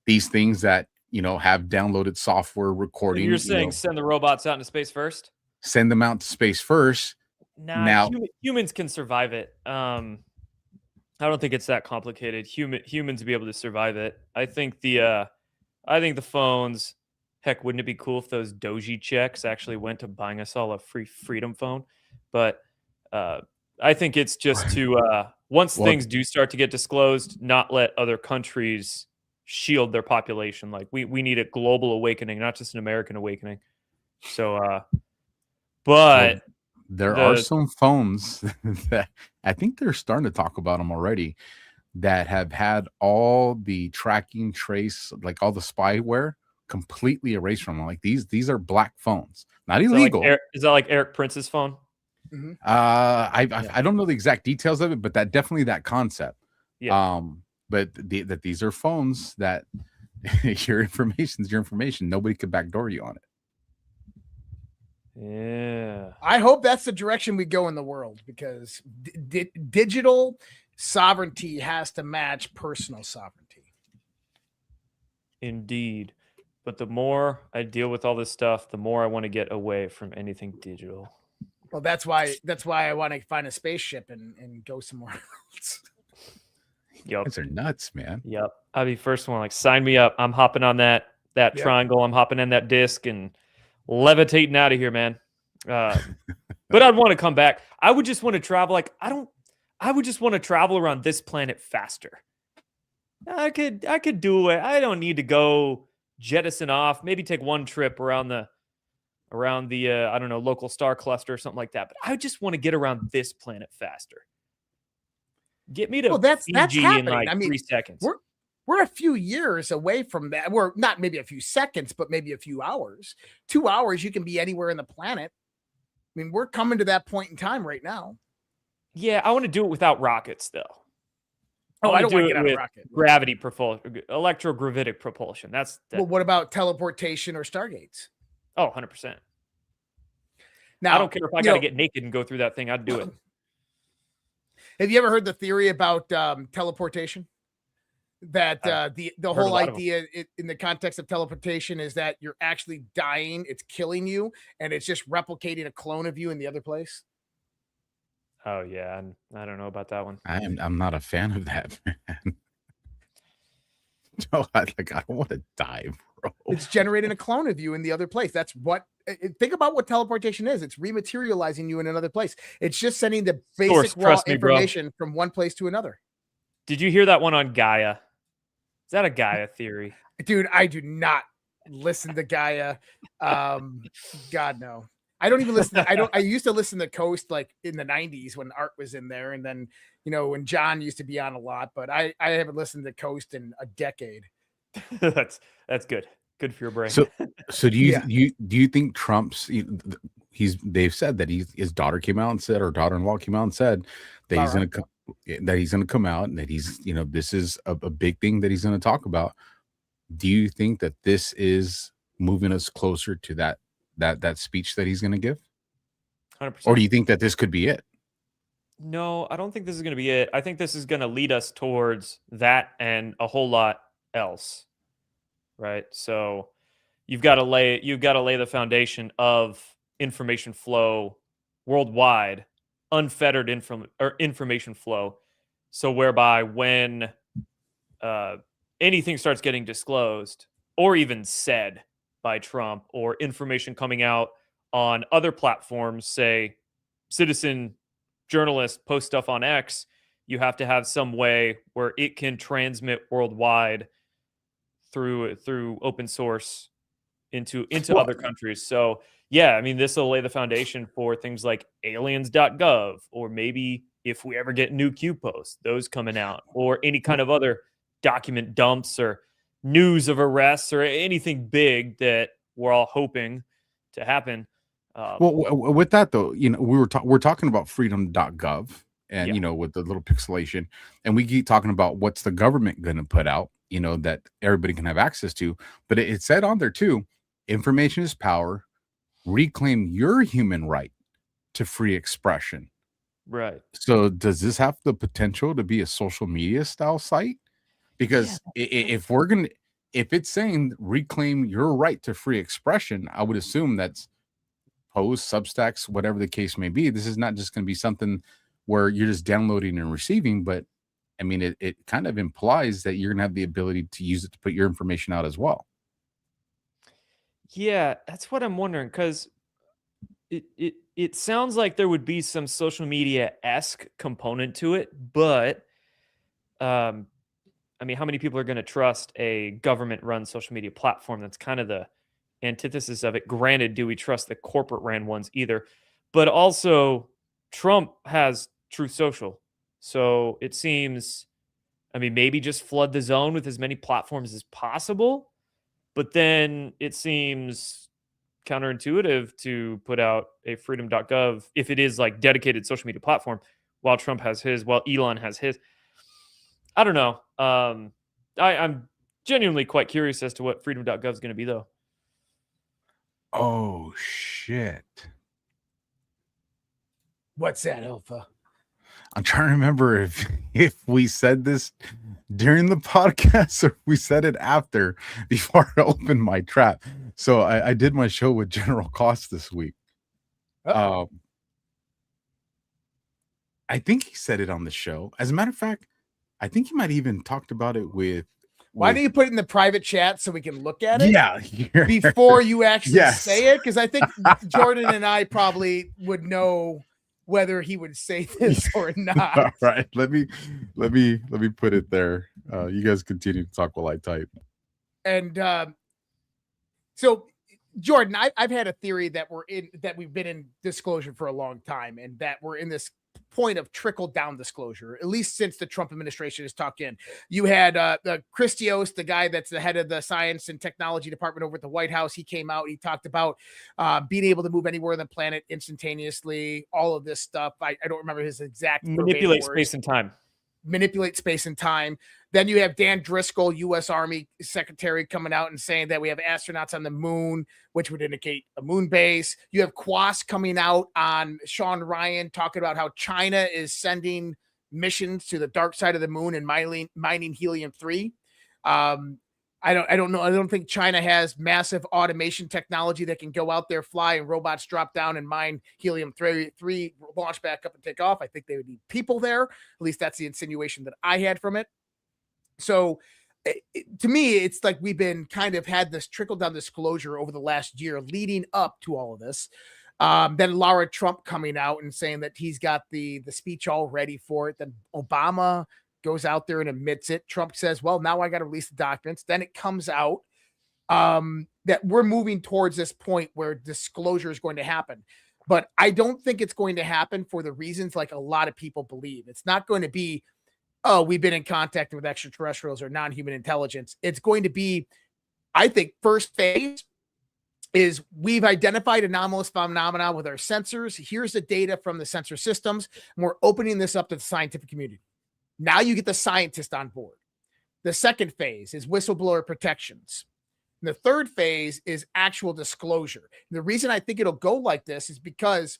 these things that, have downloaded software recording. So you're saying send the robots out into space first? Send them out to space first. Now humans can survive it. I don't think it's that complicated. Humans be able to survive it. I think the phones. Heck, wouldn't it be cool if those Doji checks actually went to buying us all a free Freedom phone? But I think it's just to once things do start to get disclosed, not let other countries shield their population. Like we need a global awakening, not just an American awakening. So. But there are some phones that I think they're starting to talk about them already that have had all the tracking trace, like all the spyware completely erased from them. Like these are black phones, not illegal. Is that like Eric Prince's phone? Mm-hmm. I don't know the exact details of it, but that concept. Yeah. But that these are phones that your information is your information. Nobody could backdoor you on it. Yeah, I hope that's the direction we go in the world, because digital sovereignty has to match personal sovereignty. Indeed. But the more I deal with all this stuff, the more I want to get away from anything digital. Well, that's why I want to find a spaceship and go somewhere else. Yep. Those are nuts, man. Yep. I'll be first one. Like, sign me up. I'm hopping on that triangle. I'm hopping in that disc and levitating out of here, man. But I'd want to come back. I would just want to travel. I would just want to travel around this planet faster. I could do it. I don't need to go jettison off. Maybe take one trip around the I don't know, local star cluster or something like that. But I just want to get around this planet faster. Get me to that's Fiji happening. in like 3 seconds. We're a few years away from that. We're not maybe a few seconds, but maybe a few hours. 2 hours, you can be anywhere in the planet. I mean, we're coming to that point in time right now. Yeah, I want to do it without rockets, though. I don't want to get on a rocket. Gravity propulsion, electrogravitic propulsion. Well, what about teleportation or stargates? Oh, 100%. Now, I don't care if I got to get naked and go through that thing. I'd do it. Have you ever heard the theory about teleportation? That the whole idea in the context of teleportation is that you're actually dying, it's killing you, and it's just replicating a clone of you in the other place. Oh yeah, I don't know about that one. I'm not a fan of that, man. No, I don't want to die, bro. It's generating a clone of you in the other place. That's what. Think about what teleportation is. It's rematerializing you in another place. It's just sending the basic raw information from one place to another. Did you hear that one on Gaia? Is that a Gaia theory? Dude, I do not listen to Gaia. God, no. I don't even listen. I used to listen to Coast like in the 90s when Art was in there. And then, when John used to be on a lot, but I haven't listened to Coast in a decade. That's good. Good for your brain. So do you think Trump's they've said that his daughter came out and said, or daughter-in-law came out and said that he's gonna come out and that he's this is a big thing that he's gonna talk about. Do you think that this is moving us closer to that speech that he's gonna give? 100%. Or do you think that this could be it? No, I don't think this is going to be it. I think this is going to lead us towards that and a whole lot else. Right? So you've got to lay the foundation of information flow worldwide, unfettered information flow. So whereby when anything starts getting disclosed or even said by Trump, or information coming out on other platforms, say citizen journalists post stuff on X, you have to have some way where it can transmit worldwide through open source into other countries. So yeah, I mean, this will lay the foundation for things like aliens.gov, or maybe if we ever get new Q posts, those coming out, or any kind of other document dumps or news of arrests or anything big that we're all hoping to happen. Well, with that though, we're talking about freedom.gov and with the little pixelation, and we keep talking about what's the government going to put out, that everybody can have access to. But it said on there too, information is power. Reclaim your human right to free expression. Right. So does this have the potential to be a social media style site? Because if it's saying reclaim your right to free expression, I would assume that's posts, Substacks, whatever the case may be. This is not just going to be something where you're just downloading and receiving, but I mean, it kind of implies that you're going to have the ability to use it to put your information out as well. Yeah, that's what I'm wondering, because it sounds like there would be some social media-esque component to it, but I mean, how many people are going to trust a government-run social media platform? That's kind of the antithesis of it. Granted, do we trust the corporate-ran ones either? But also, Trump has Truth Social. So it seems, I mean, maybe just flood the zone with as many platforms as possible. But then it seems counterintuitive to put out a freedom.gov if it is like dedicated social media platform, while Trump has his, while Elon has his. I don't know. I'm genuinely quite curious as to what freedom.gov is going to be, though. Oh, shit. What's that, Alpha? I'm trying to remember if we said this during the podcast or we said it after, before I opened my trap. So I did my show with General Cost this week. I think he said it on the show. As a matter of fact, I think he might even talked about it with. Why don't you put it in the private chat so we can look at it? Yeah. Before you actually say it, because I think Jordan and I probably would know whether he would say this or not. All right, let me put it there. You guys continue to talk while I type. And so, Jordan, I've had a theory that we've been in disclosure for a long time, and that we're in this point of trickle down disclosure, at least since the Trump administration has talked in. You had the Christios, the guy that's the head of the science and technology department over at the White House. He came out, he talked about being able to move anywhere on the planet instantaneously, all of this stuff. I don't remember his exact manipulate space and time. Manipulate space and time. Then you have Dan Driscoll, U.S. Army Secretary, coming out and saying that we have astronauts on the moon, which would indicate a moon base. You have Quas coming out on Sean Ryan talking about how China is sending missions to the dark side of the moon and mining helium-3. I don't know. I don't think China has massive automation technology that can go out there, fly, and robots drop down and mine helium-3, launch back up and take off. I think they would need people there. At least that's the insinuation that I had from it. So to me, it's like we've been kind of had this trickle down disclosure over the last year leading up to all of this. Then Laura Trump coming out and saying that he's got the speech all ready for it. Then Obama goes out there and admits it. Trump says, well, now I got to release the documents. Then it comes out. that we're moving towards this point where disclosure is going to happen. But I don't think it's going to happen for the reasons like a lot of people believe. It's not going to be, oh, we've been in contact with extraterrestrials or non-human intelligence. It's going to be, I think, first phase is we've identified anomalous phenomena with our sensors. Here's the data from the sensor systems, and we're opening this up to the scientific community. Now you get the scientist on board. The second phase is whistleblower protections. And the third phase is actual disclosure. And the reason I think it'll go like this is because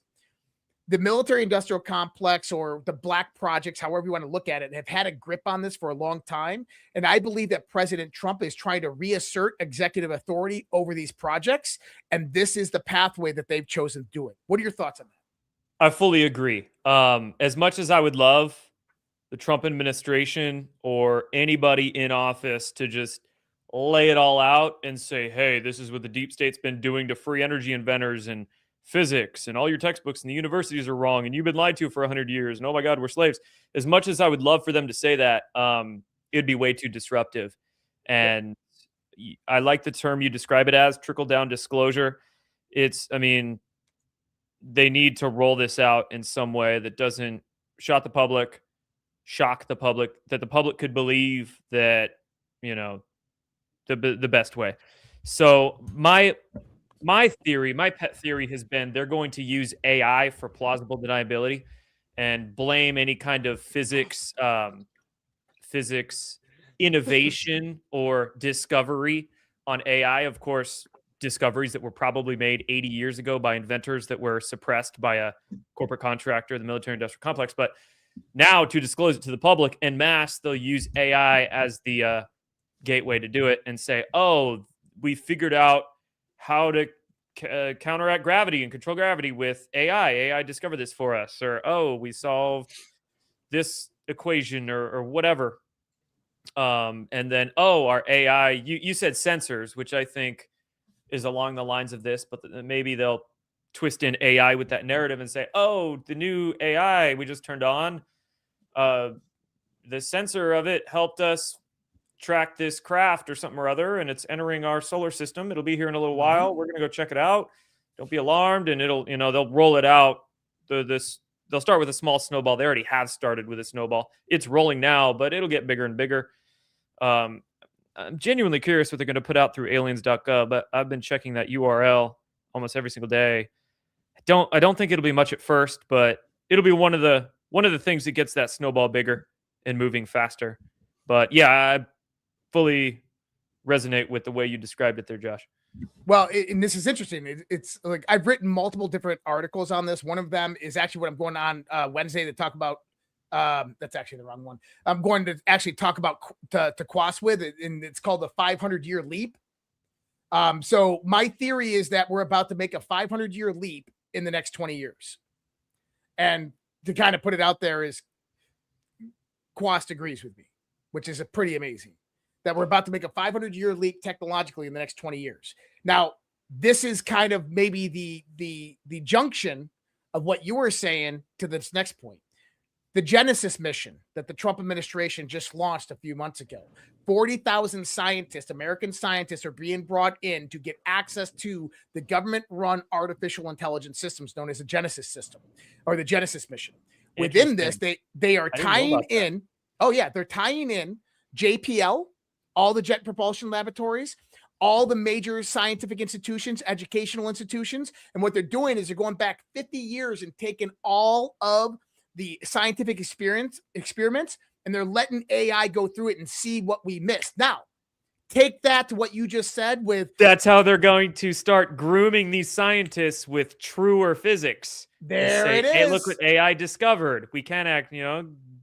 the military industrial complex or the black projects, however you want to look at it, have had a grip on this for a long time. And I believe that President Trump is trying to reassert executive authority over these projects. And this is the pathway that they've chosen to do it. What are your thoughts on that? I fully agree. As much as I would love the Trump administration or anybody in office to just lay it all out and say, hey, this is what the deep state's been doing to free energy inventors and physics, and all your textbooks and the universities are wrong, and you've been lied to for 100 years, and oh my God, we're slaves. As much as I would love for them to say that, it'd be way too disruptive. And I like the term you describe it as, trickle-down disclosure. I mean, they need to roll this out in some way that doesn't shock the public, that the public could believe that, the best way. So my theory, my pet theory has been they're going to use AI for plausible deniability and blame any kind of physics innovation or discovery on AI. Of course, discoveries that were probably made 80 years ago by inventors that were suppressed by a corporate contractor, the military industrial complex. But now to disclose it to the public en masse, they'll use AI as the gateway to do it and say, oh, we figured out how to counteract gravity and control gravity with AI. AI discovered this for us. Or, oh, we solved this equation or whatever. And then, oh, our AI, you said sensors, which I think is along the lines of this, but maybe they'll twist in AI with that narrative and say, oh, the new AI we just turned on, the sensor of it helped us track this craft or something or other, and it's entering our solar system. It'll be here in a little while. We're going to go check it out. Don't be alarmed. And it'll, they'll roll it out. They'll start with a small snowball. They already have started with a snowball. It's rolling now, but it'll get bigger and bigger. I'm genuinely curious what they're going to put out through aliens.gov, but I've been checking that URL almost every single day. I don't think it'll be much at first, but it'll be one of the things that gets that snowball bigger and moving faster. But yeah, I fully resonate with the way you described it there, Josh. Well, and this is interesting. It's like I've written multiple different articles on this. One of them is actually what I'm going on Wednesday to talk about. That's actually the wrong one. I'm going to actually talk about to Quas with it, and it's called the 500-year leap. So my theory is that we're about to make a 500-year leap in the next 20 years. And to kind of put it out there is Quas agrees with me, which is pretty amazing. That we're about to make a 500-year leap technologically in the next 20 years. Now, this is kind of maybe the junction of what you were saying to this next point. The Genesis mission that the Trump administration just launched a few months ago. 40,000 scientists, American scientists, are being brought in to get access to the government-run artificial intelligence systems known as the Genesis system or the Genesis mission. Within this, they are tying in. Oh, yeah, they're tying in JPL, all the Jet Propulsion Laboratories, all the major scientific institutions, educational institutions. And what they're doing is they're going back 50 years and taking all of the scientific experiments, and they're letting AI go through it and see what we missed. Now, take that to what you just said with... That's how they're going to start grooming these scientists with truer physics. There it is. Hey, look what AI discovered. We can act,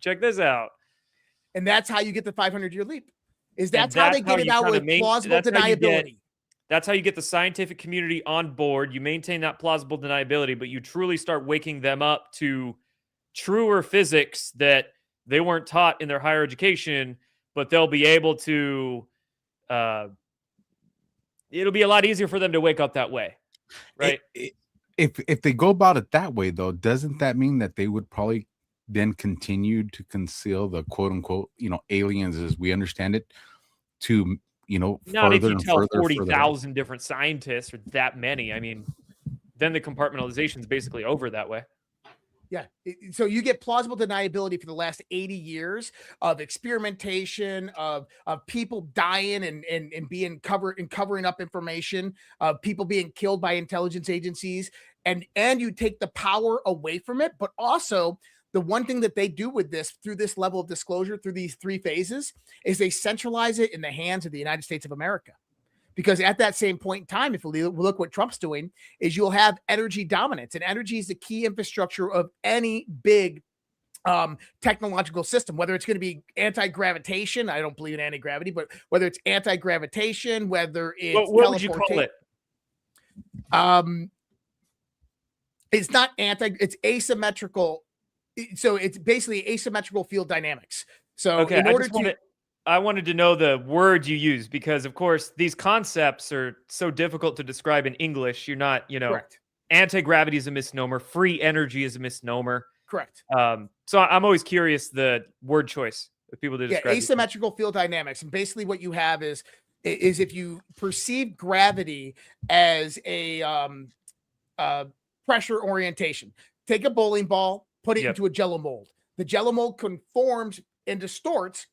check this out. And that's how you get the 500-year leap. That's how they get it out with plausible deniability. That's how you get the scientific community on board. You maintain that plausible deniability, but you truly start waking them up to truer physics that they weren't taught in their higher education, but they'll be able to, it'll be a lot easier for them to wake up that way. Right. If they go about it that way, though, doesn't that mean that they would probably then continue to conceal the quote unquote, aliens as we understand it, to Not if further you and tell further, further out. 40,000 different scientists or that many. I mean, then the compartmentalization is basically over that way. Yeah. So you get plausible deniability for the last 80 years of experimentation, of people dying and being covering up information, of people being killed by intelligence agencies, and you take the power away from it. But also, the one thing that they do with this, through this level of disclosure, through these three phases, is they centralize it in the hands of the United States of America. Because at that same point in time, if we look what Trump's doing, is you'll have energy dominance, and energy is the key infrastructure of any big technological system, whether it's going to be anti-gravitation. I don't believe in anti-gravity, but whether it's anti-gravitation, whether it's what would you call it? It's not it's asymmetrical. So it's basically asymmetrical field dynamics. So okay, in order I wanted to know the word you use, because of course these concepts are so difficult to describe in English. You're not, correct. Anti-gravity is a misnomer. Free energy is a misnomer. Correct. So I'm always curious the word choice of people to describe. Asymmetrical field dynamics. And basically what you have is if you perceive gravity as a pressure orientation, take a bowling ball, put it into a jello mold. The jello mold conforms and distorts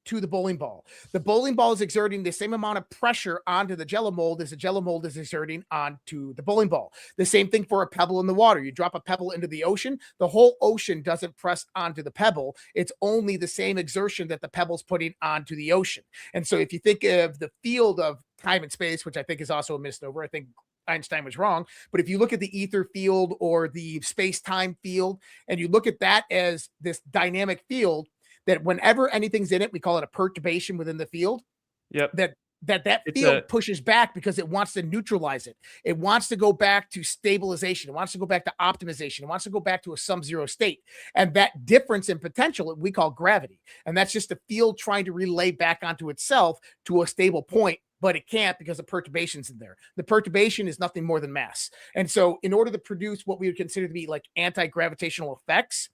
to the bowling ball. The bowling ball is exerting the same amount of pressure onto the jello mold as the jello mold is exerting onto the bowling ball. The same thing for a pebble in the water. You drop a pebble into the ocean, the whole ocean doesn't press onto the pebble. It's only the same exertion that the pebble's putting onto the ocean. And so if you think of the field of time and space, which I think is also a misnomer, I think Einstein was wrong. But if you look at the ether field or the space-time field, and you look at that as this dynamic field, that whenever anything's in it, we call it a perturbation within the field. Yep. That field pushes back because it wants to neutralize it. It wants to go back to stabilization. It wants to go back to optimization. It wants to go back to a sum-zero state. And that difference in potential, we call gravity. And that's just the field trying to relay back onto itself to a stable point, but it can't because the perturbation's in there. The perturbation is nothing more than mass. And so in order to produce what we would consider to be like anti-gravitational effects,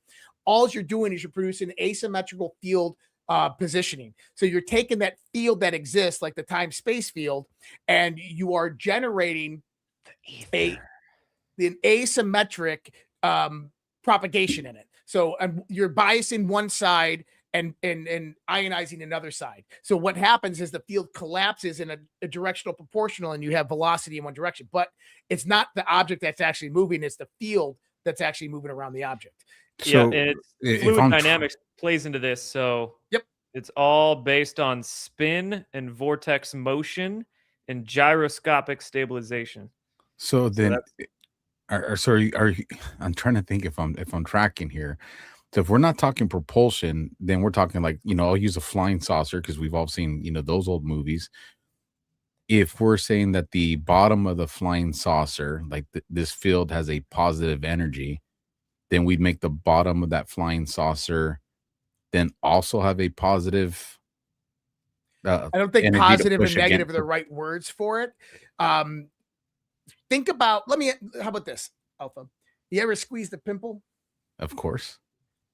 all you're doing is you're producing asymmetrical field positioning. So you're taking that field that exists, like the time-space field, and you are generating an asymmetric propagation in it. So you're biasing one side and ionizing another side. So what happens is the field collapses in a directional proportional, and you have velocity in one direction. But it's not the object that's actually moving; it's the field that's actually moving around the object. So and fluid dynamics plays into this. So it's all based on spin and vortex motion and gyroscopic stabilization. So then, sorry, I'm trying to think if I'm tracking here. So if we're not talking propulsion, then we're talking like, I'll use a flying saucer because we've all seen, those old movies. If we're saying that the bottom of the flying saucer, like this field has a positive energy, then we'd make the bottom of that flying saucer then also have a positive. I don't think positive and negative are the right words for it. Think about, how about this, Alpha? You ever squeeze the pimple? Of course.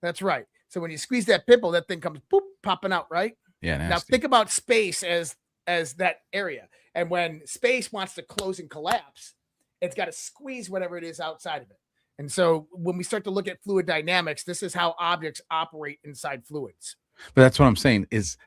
That's right. So when you squeeze that pimple, that thing comes popping out, right? Yeah. Nasty. Now think about space as that area. And when space wants to close and collapse, it's got to squeeze whatever it is outside of it. And so when we start to look at fluid dynamics, this is how objects operate inside fluids. But that's what I'm saying is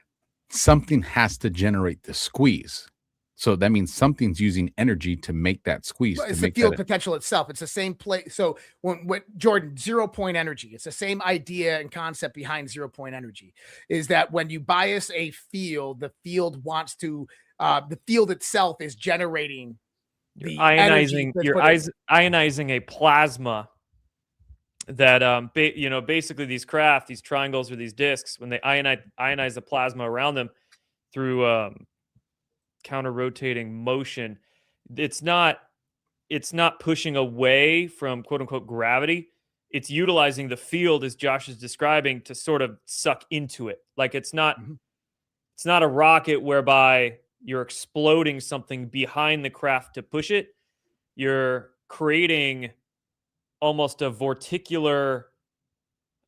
something has to generate the squeeze. So that means something's using energy to make that squeeze. Well, it's the field potential itself. It's the same place. So when Jordan, 0 point energy, it's the same idea and concept behind 0 point energy, is that when you bias a field, the field wants to, the field itself is generating You're ionizing a plasma that basically these triangles or these disks, when they ionize the plasma around them through counter rotating motion, it's not pushing away from quote unquote gravity. It's utilizing the field, as Josh is describing, to sort of suck into it. Like it's not a rocket whereby you're exploding something behind the craft to push it. You're creating almost a vorticular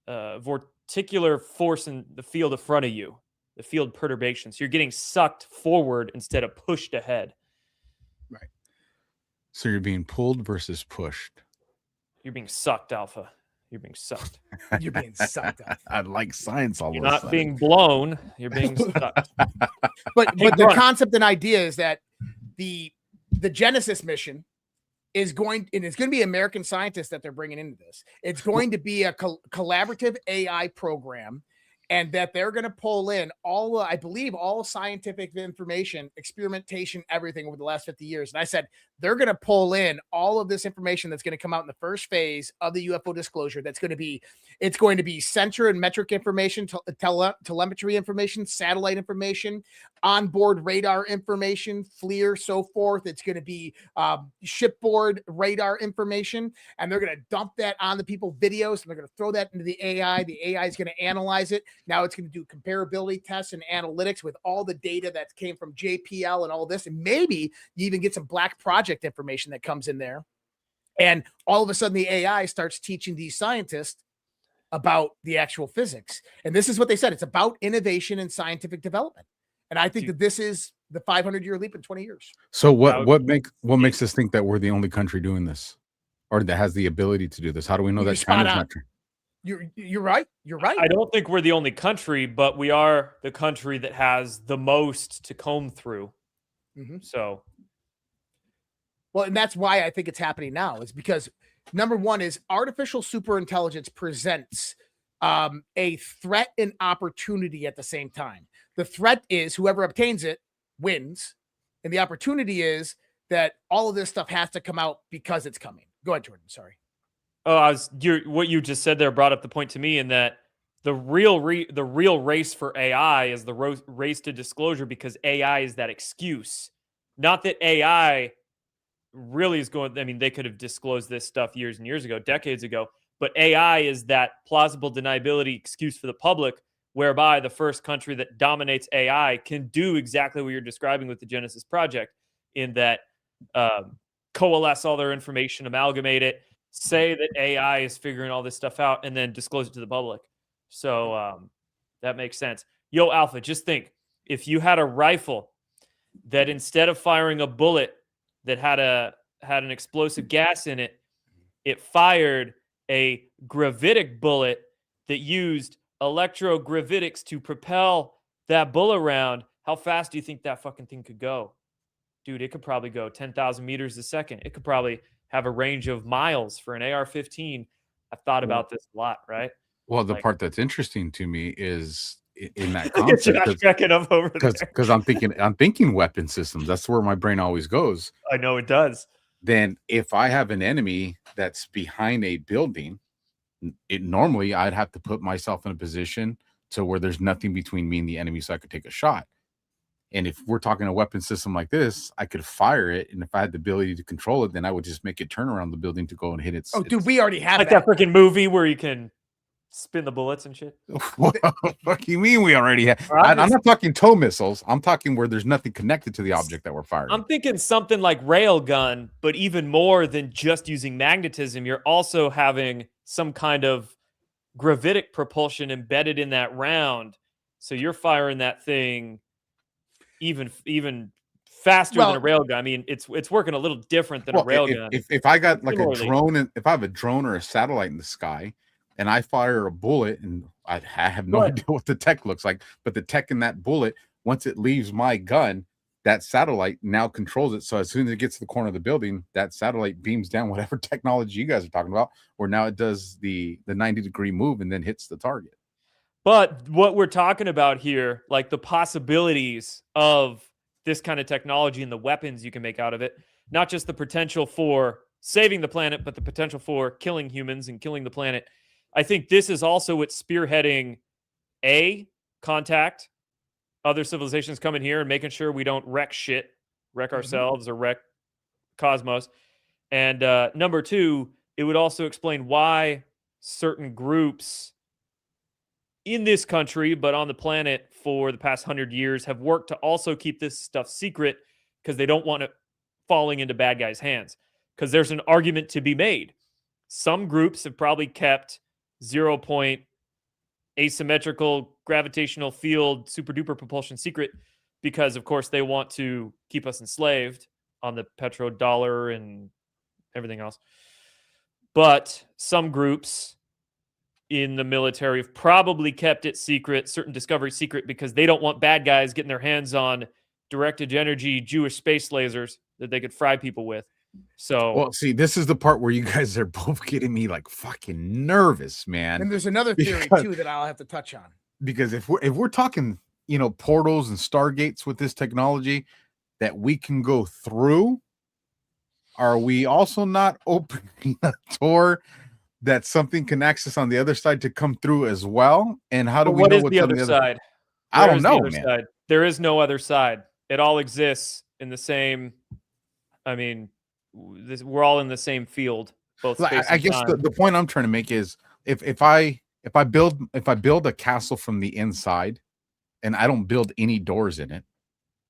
force in the field in front of you. the field perturbation. So you're getting sucked forward instead of pushed ahead. Right. So you're being pulled versus pushed. You're being sucked, Alpha. You're being sucked. You're being sucked up. I like science all You're of a not sudden. being blown. You're being sucked. But Hey, the concept and idea is that the Genesis mission is going, and it's going to be American scientists that they're bringing into this. It's going to be a collaborative AI program, and that they're going to pull in all, I believe, all scientific information, experimentation, everything over the last 50 years. And I said, they're going to pull in all of this information that's going to come out in the first phase of the UFO disclosure. It's going to be sensor and metric information, telemetry information, satellite information, onboard radar information, FLIR, so forth. It's going to be shipboard radar information, and they're going to dump that on the people videos, and they're going to throw that into the AI. The AI is going to analyze it. Now it's going to do comparability tests and analytics with all the data that came from JPL and all this, and maybe you even get some black project information that comes in there. And all of a sudden the AI starts teaching these scientists about the actual physics. And this is what they said. It's about innovation and scientific development. And I think that this is the 500-year leap in 20 years. So what makes us think that we're the only country doing this, or that has the ability to do this? How do we know that China's not true? You're right. You're right. I don't think we're the only country, but we are the country that has the most to comb through. Mm-hmm. So, well, and that's why I think it's happening now, is because number one is artificial superintelligence presents a threat and opportunity at the same time. The threat is whoever obtains it wins, and the opportunity is that all of this stuff has to come out because it's coming. Go ahead, Jordan. Sorry. Oh, what you just said there brought up the point to me, in that the real race for AI is the race to disclosure, because AI is that excuse. Not that AI really is going. I mean, they could have disclosed this stuff years and years ago, decades ago. But AI is that plausible deniability excuse for the public, whereby the first country that dominates AI can do exactly what you're describing with the Genesis project, in that coalesce all their information, amalgamate it, say that AI is figuring all this stuff out, and then disclose it to the public. So that makes sense. Yo, Alpha, just think, if you had a rifle that instead of firing a bullet that had an explosive gas in it, it fired a gravitic bullet that used electrogravitics to propel that bullet around, how fast do you think that fucking thing could go? Dude, it could probably go 10,000 meters a second. It could probably have a range of miles for an AR-15. I've thought about this a lot, right? Well, the part that's interesting to me is in that concept, because I'm thinking weapon systems. That's where my brain always goes. I know it does. Then if I have an enemy that's behind a building, normally I'd have to put myself in a position to where there's nothing between me and the enemy so I could take a shot. And if we're talking a weapon system like this, I could fire it, and if I had the ability to control it, then I would just make it turn around the building to go and hit its. Oh, dude, we already have like that freaking movie where you can spin the bullets and shit. What the fuck you mean we already have? I'm not talking tow missiles. I'm talking where there's nothing connected to the object that we're firing. I'm thinking something like railgun, but even more than just using magnetism. You're also having some kind of gravitic propulsion embedded in that round, so you're firing that thing even faster than a railgun. I mean, it's working a little different than a railgun. If I got like a drone, and if I have a drone or a satellite in the sky, and I fire a bullet, and I have no idea what the tech looks like, but the tech in that bullet, once it leaves my gun, that satellite now controls it. So as soon as it gets to the corner of the building, that satellite beams down whatever technology you guys are talking about, or now it does the 90-degree move and then hits the target. But what we're talking about here, like the possibilities of this kind of technology and the weapons you can make out of it, not just the potential for saving the planet, but the potential for killing humans and killing the planet. I think this is also what's spearheading contact, other civilizations coming here and making sure we don't wreck ourselves or wreck cosmos. And number two, it would also explain why certain groups in this country, but on the planet for the past 100 years, have worked to also keep this stuff secret, because they don't want it falling into bad guys' hands. Because there's an argument to be made. Some groups have probably kept 0.1 asymmetrical gravitational field super duper propulsion secret because, of course, they want to keep us enslaved on the petrodollar and everything else. But some groups in the military have probably kept it secret, certain discoveries secret, because they don't want bad guys getting their hands on directed energy Jewish space lasers that they could fry people with. So, well, see, this is the part where you guys are both getting me like fucking nervous, man. And there's another theory too that I'll have to touch on. Because if we're talking, you know, portals and stargates with this technology that we can go through, are we also not opening a door that something can access on the other side to come through as well? And how do we know what's the other side? I don't know, man. Side? There is no other side. It all exists in the same. I mean, we're all in the same field. Both. I guess the point I'm trying to make is if I build a castle from the inside and I don't build any doors in it,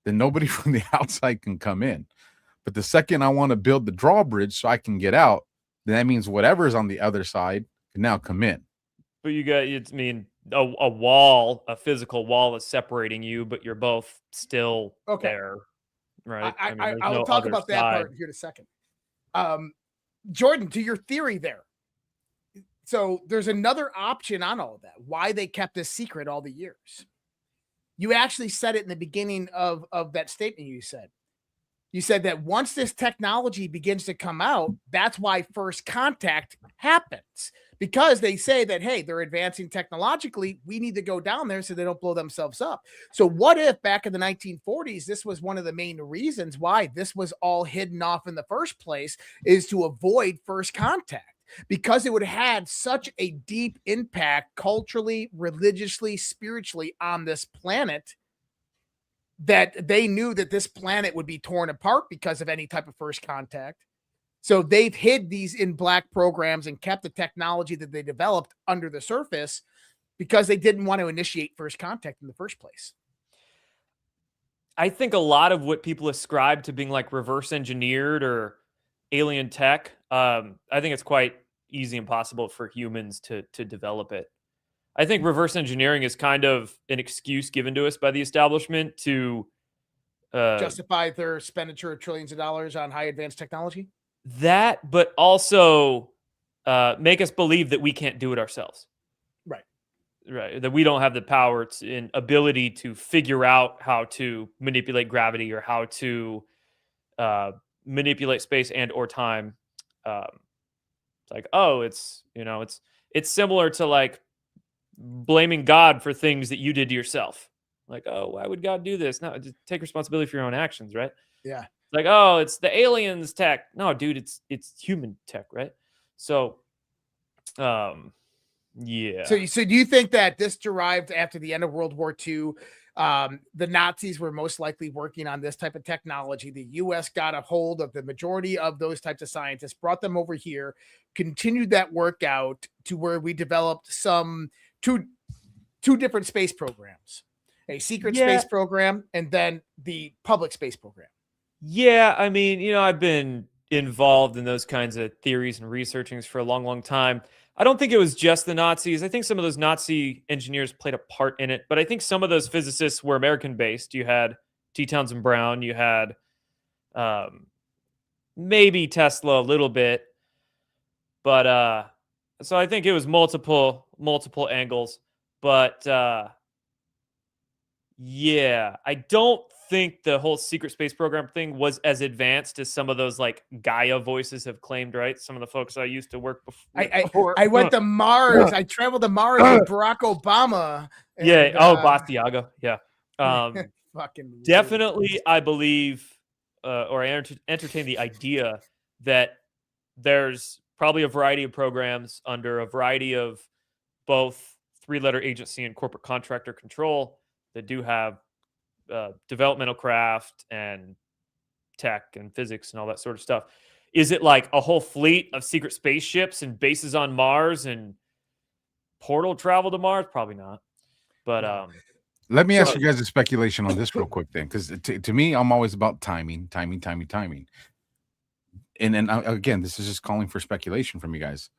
then nobody from the outside can come in. But the second I want to build the drawbridge so I can get out, then that means whatever's on the other side can now come in. But you got, I mean, a wall, a physical wall is separating you, but you're both still there, right? I'll talk about that part here in a second. Jordan, to your theory there. So there's another option on all of that. Why they kept this secret all the years. You actually said it in the beginning of that statement you said. You said that once this technology begins to come out, that's why first contact happens. Because they say that, hey, they're advancing technologically. We need to go down there so they don't blow themselves up. So what if back in the 1940s, this was one of the main reasons why this was all hidden off in the first place, is to avoid first contact? Because it would have had such a deep impact culturally, religiously, spiritually on this planet that they knew that this planet would be torn apart because of any type of first contact. So they've hid these in black programs and kept the technology that they developed under the surface because they didn't want to initiate first contact in the first place. I think a lot of what people ascribe to being like reverse engineered or alien tech, I think it's quite easy and possible for humans to develop it. I think reverse engineering is kind of an excuse given to us by the establishment to justify their expenditure of trillions of dollars on high advanced technology. That, but also make us believe that we can't do it ourselves. Right. That we don't have the power and ability to figure out how to manipulate gravity or how to manipulate space and or time. It's like, oh, it's similar to like blaming God for things that you did to yourself. Like, oh, why would God do this? No, just take responsibility for your own actions, right? Yeah. Like, oh, it's the aliens tech. No, dude, it's human tech, right? So, yeah. So do you think that this derived after the end of World War II? The Nazis were most likely working on this type of technology. The U.S. got a hold of the majority of those types of scientists, brought them over here, continued that work out to where we developed two different space programs, a secret space program and then the public space program. Yeah, I mean, I've been involved in those kinds of theories and researchings for a long, long time. I don't think it was just the Nazis. I think some of those Nazi engineers played a part in it, but I think some of those physicists were American-based. You had T. Townsend Brown, you had maybe Tesla a little bit, but so I think it was multiple angles. But yeah, I don't think the whole secret space program thing was as advanced as some of those like Gaia voices have claimed, right? Some of the folks I used to work before. I went to Mars. I traveled to Mars with Barack Obama. And, Bastiago. Yeah. Fucking definitely, weird. I believe, or I entertain the idea that there's probably a variety of programs under a variety of both three-letter agency and corporate contractor control that do have developmental craft and tech and physics and all that sort of stuff. Is it like a whole fleet of secret spaceships and bases on Mars and portal travel to Mars? Probably not. But let me ask you guys a speculation on this real quick then, because to me, I'm always about timing. And again, this is just calling for speculation from you guys.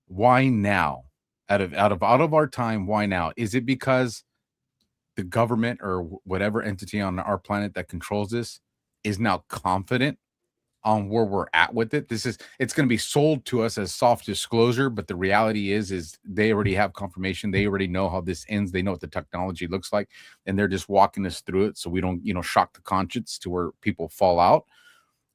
Why now? out of our time. Why now? Is it because the government or whatever entity on our planet that controls this is now confident on where we're at with it? It's going to be sold to us as soft disclosure, but the reality is they already have confirmation. They already know how this ends. They know what the technology looks like, and they're just walking us through it so we don't, shock the conscience to where people fall out.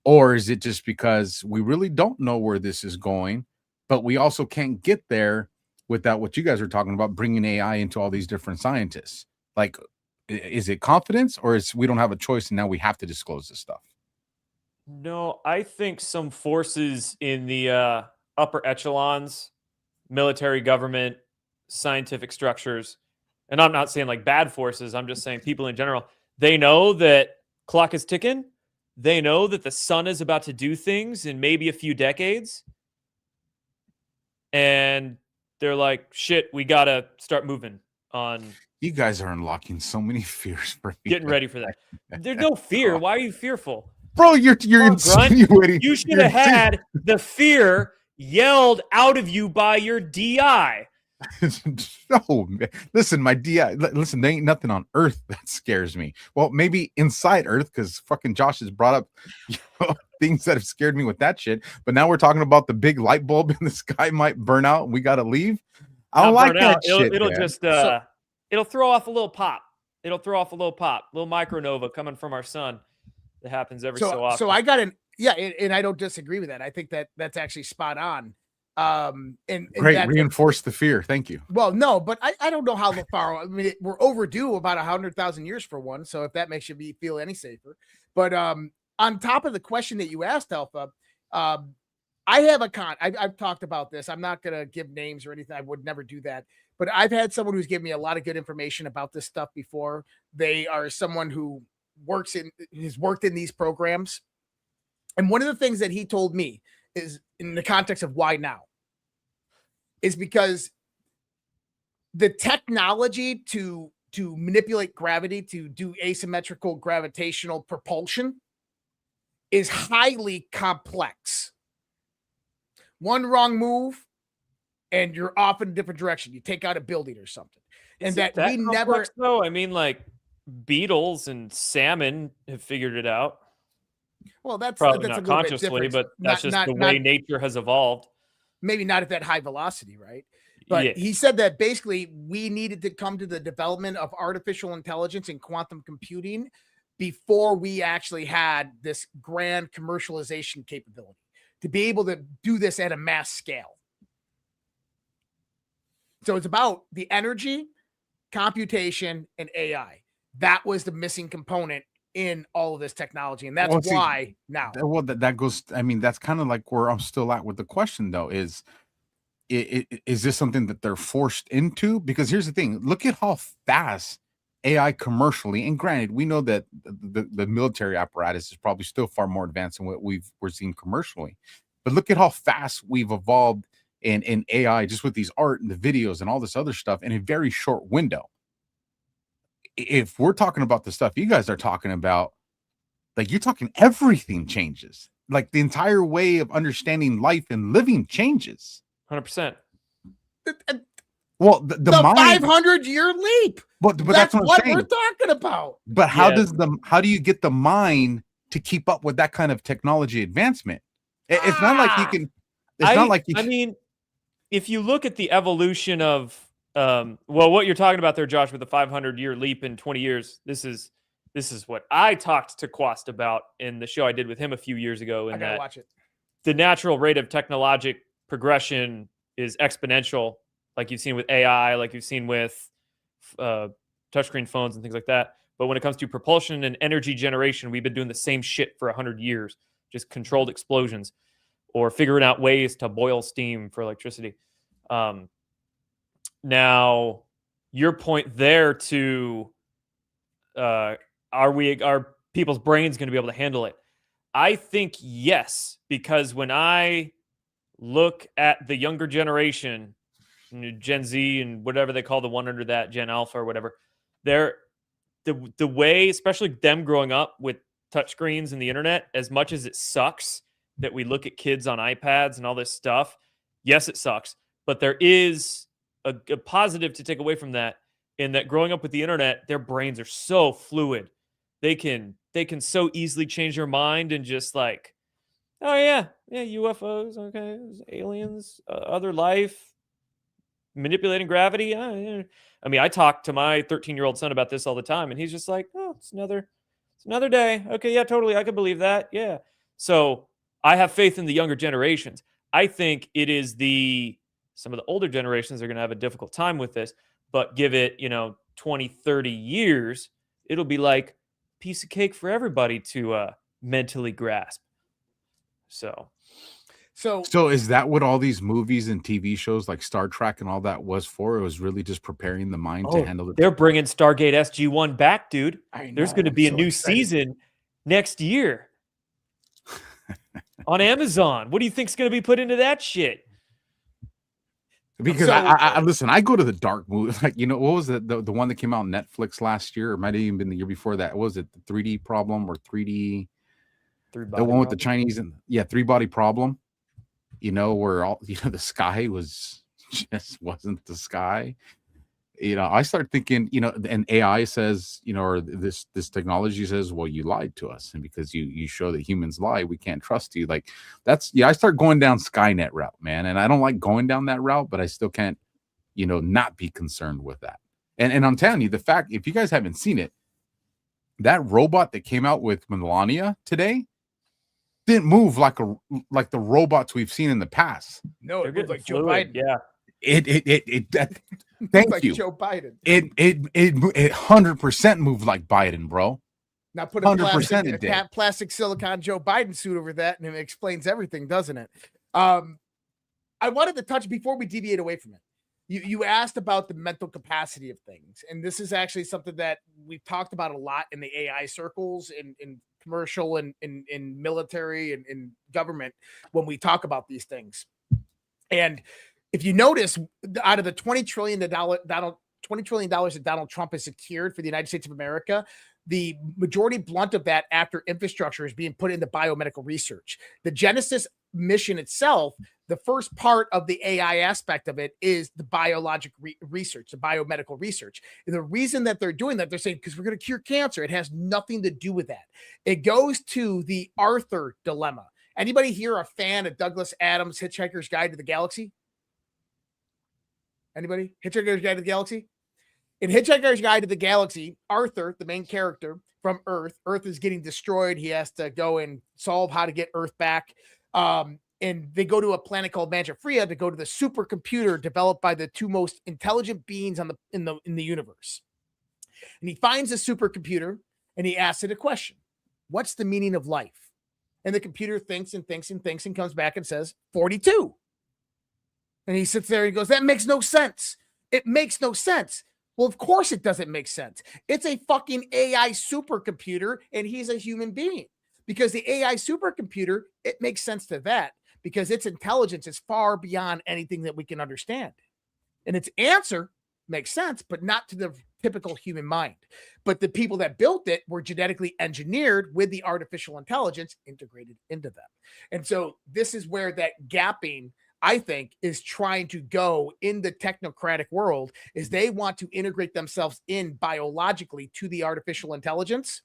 Or is it just because we really don't know where this is going, but we also can't get there without what you guys are talking about, bringing AI into all these different scientists? Like, is it confidence, or is we don't have a choice and now we have to disclose this stuff? No, I think some forces in the upper echelons, military, government, scientific structures, and I'm not saying like bad forces, I'm just saying people in general, they know that clock is ticking. They know that the sun is about to do things in maybe a few decades. And they're like, shit, we got to start moving on. You guys are unlocking so many fears for me. Getting ready for that. There's no fear. Why are you fearful? Bro, you're insinuating. You should have had the fear yelled out of you by your DI. No, man. Listen, my DI. Listen, there ain't nothing on Earth that scares me. Well, maybe inside Earth, because fucking Josh has brought up things that have scared me with that shit. But now we're talking about the big light bulb in the sky might burn out and we got to leave. I don't like that shit. It'll just it'll throw off a little pop. It'll throw off a little pop, little micronova coming from our sun. That happens every so often. So I got and I don't disagree with that. I think that's actually spot on. And great, reinforce the fear. Thank you. Well, no, but I don't know how far. I mean, we're overdue about 100,000 years for one. So if that makes you feel any safer, but on top of the question that you asked, Alpha, I have I've talked about this. I'm not gonna give names or anything. I would never do that. But I've had someone who's given me a lot of good information about this stuff before. They are someone who has worked in these programs, and one of the things that he told me is, in the context of why now, is because the technology to manipulate gravity, to do asymmetrical gravitational propulsion, is highly complex. One wrong move and you're off in a different direction. You take out a building or something. And that we never though. I mean, like beetles and salmon have figured it out. Well, that's probably not consciously, but that's just the way nature has evolved. Maybe not at that high velocity, right? But he said that basically we needed to come to the development of artificial intelligence and quantum computing before we actually had this grand commercialization capability to be able to do this at a mass scale. So it's about the energy, computation, and AI. That was the missing component in all of this technology, and that's why now. Well, that goes. I mean, that's kind of like where I'm still at with the question, though. Is this something that they're forced into? Because here's the thing: look at how fast AI commercially, and granted, we know that the military apparatus is probably still far more advanced than what we're seeing commercially. But look at how fast we've evolved in AI, just with these art and the videos and all this other stuff in a very short window. If we're talking about the stuff you guys are talking about, like you're talking everything changes. Like the entire way of understanding life and living changes. 100%. Well, the 500-year leap. But that's what we're talking about. But how do you get the mind to keep up with that kind of technology advancement? It's not like you can. I mean, if you look at the evolution of what you're talking about there, Josh, with the 500-year leap in 20 years, this is what I talked to Quast about in the show I did with him a few years ago. I gotta watch it. The natural rate of technologic progression is exponential, like you've seen with AI, like you've seen with touchscreen phones and things like that. But when it comes to propulsion and energy generation, we've been doing the same shit for 100 years, just controlled explosions or figuring out ways to boil steam for electricity. Now, your point there to are people's brains going to be able to handle it? I think yes, because when I look at the younger generation, Gen Z and whatever they call the one under that, Gen Alpha or whatever, they're the way, especially them growing up with touchscreens and the internet, as much as it sucks that we look at kids on iPads and all this stuff, yes, it sucks, but there is a positive to take away from that, in that growing up with the internet, their brains are so fluid. They can so easily change their mind and just like, oh yeah, UFOs, okay, aliens, other life, manipulating gravity. Yeah. I mean, I talk to my 13-year-old son about this all the time, and he's just like, oh, it's another day. Okay, yeah, totally, I can believe that. Yeah. So I have faith in the younger generations. I think it is some of the older generations are going to have a difficult time with this, but give it, 20, 30 years, it'll be like piece of cake for everybody to mentally grasp. So is that what all these movies and TV shows like Star Trek and all that was for? It was really just preparing the mind to handle it. They're bringing Stargate SG-1 back, dude. There's going to be a new excited. season next year on Amazon. What do you think's going to be put into that shit? Because I listen, I go to the dark movie. Like, what was the one that came out on Netflix last year? Or might have even been the year before that. What was it, the 3D problem or 3D? The one with the Chinese and 3-body problem. Where all the sky just wasn't the sky. I start thinking, and AI says, or this technology says, well, you lied to us, and because you show that humans lie, we can't trust you. Like I start going down Skynet route, man, and I don't like going down that route, but I still can't, not be concerned with that. And I'm telling you, the fact, if you guys haven't seen it, that robot that came out with Melania today didn't move like the robots we've seen in the past. No, it looked like Joe Biden. Yeah. Thank like you. Joe Biden. It 100% moved like Biden, bro. Now put a plastic silicon Joe Biden suit over that, and it explains everything, doesn't it? I wanted to touch before we deviate away from it. You asked about the mental capacity of things, and this is actually something that we've talked about a lot in the AI circles, in commercial and in military and in government when we talk about these things. And if you notice, out of the $20 trillion that Donald Trump has secured for the United States of America, the majority blunt of that after infrastructure is being put into biomedical research. The Genesis mission itself, the first part of the AI aspect of it is the biologic research, the biomedical research. And the reason that they're doing that, they're saying, because we're going to cure cancer. It has nothing to do with that. It goes to the Arthur dilemma. Anybody here a fan of Douglas Adams' Hitchhiker's Guide to the Galaxy? Anybody? Hitchhiker's Guide to the Galaxy? In Hitchhiker's Guide to the Galaxy, Arthur, the main character from Earth is getting destroyed. He has to go and solve how to get Earth back. And they go to a planet called Manchafria to go to the supercomputer developed by the two most intelligent beings in the universe. And he finds a supercomputer and he asks it a question. What's the meaning of life? And the computer thinks and thinks and thinks and comes back and says 42. And he sits there and goes, that makes no sense. It makes no sense. Well, of course it doesn't make sense. It's a fucking AI supercomputer and he's a human being. Because the AI supercomputer, it makes sense to that because its intelligence is far beyond anything that we can understand. And its answer makes sense, but not to the typical human mind. But the people that built it were genetically engineered with the artificial intelligence integrated into them. And so this is where that gapping, I think, is trying to go in the technocratic world, is they want to integrate themselves in biologically to the artificial intelligence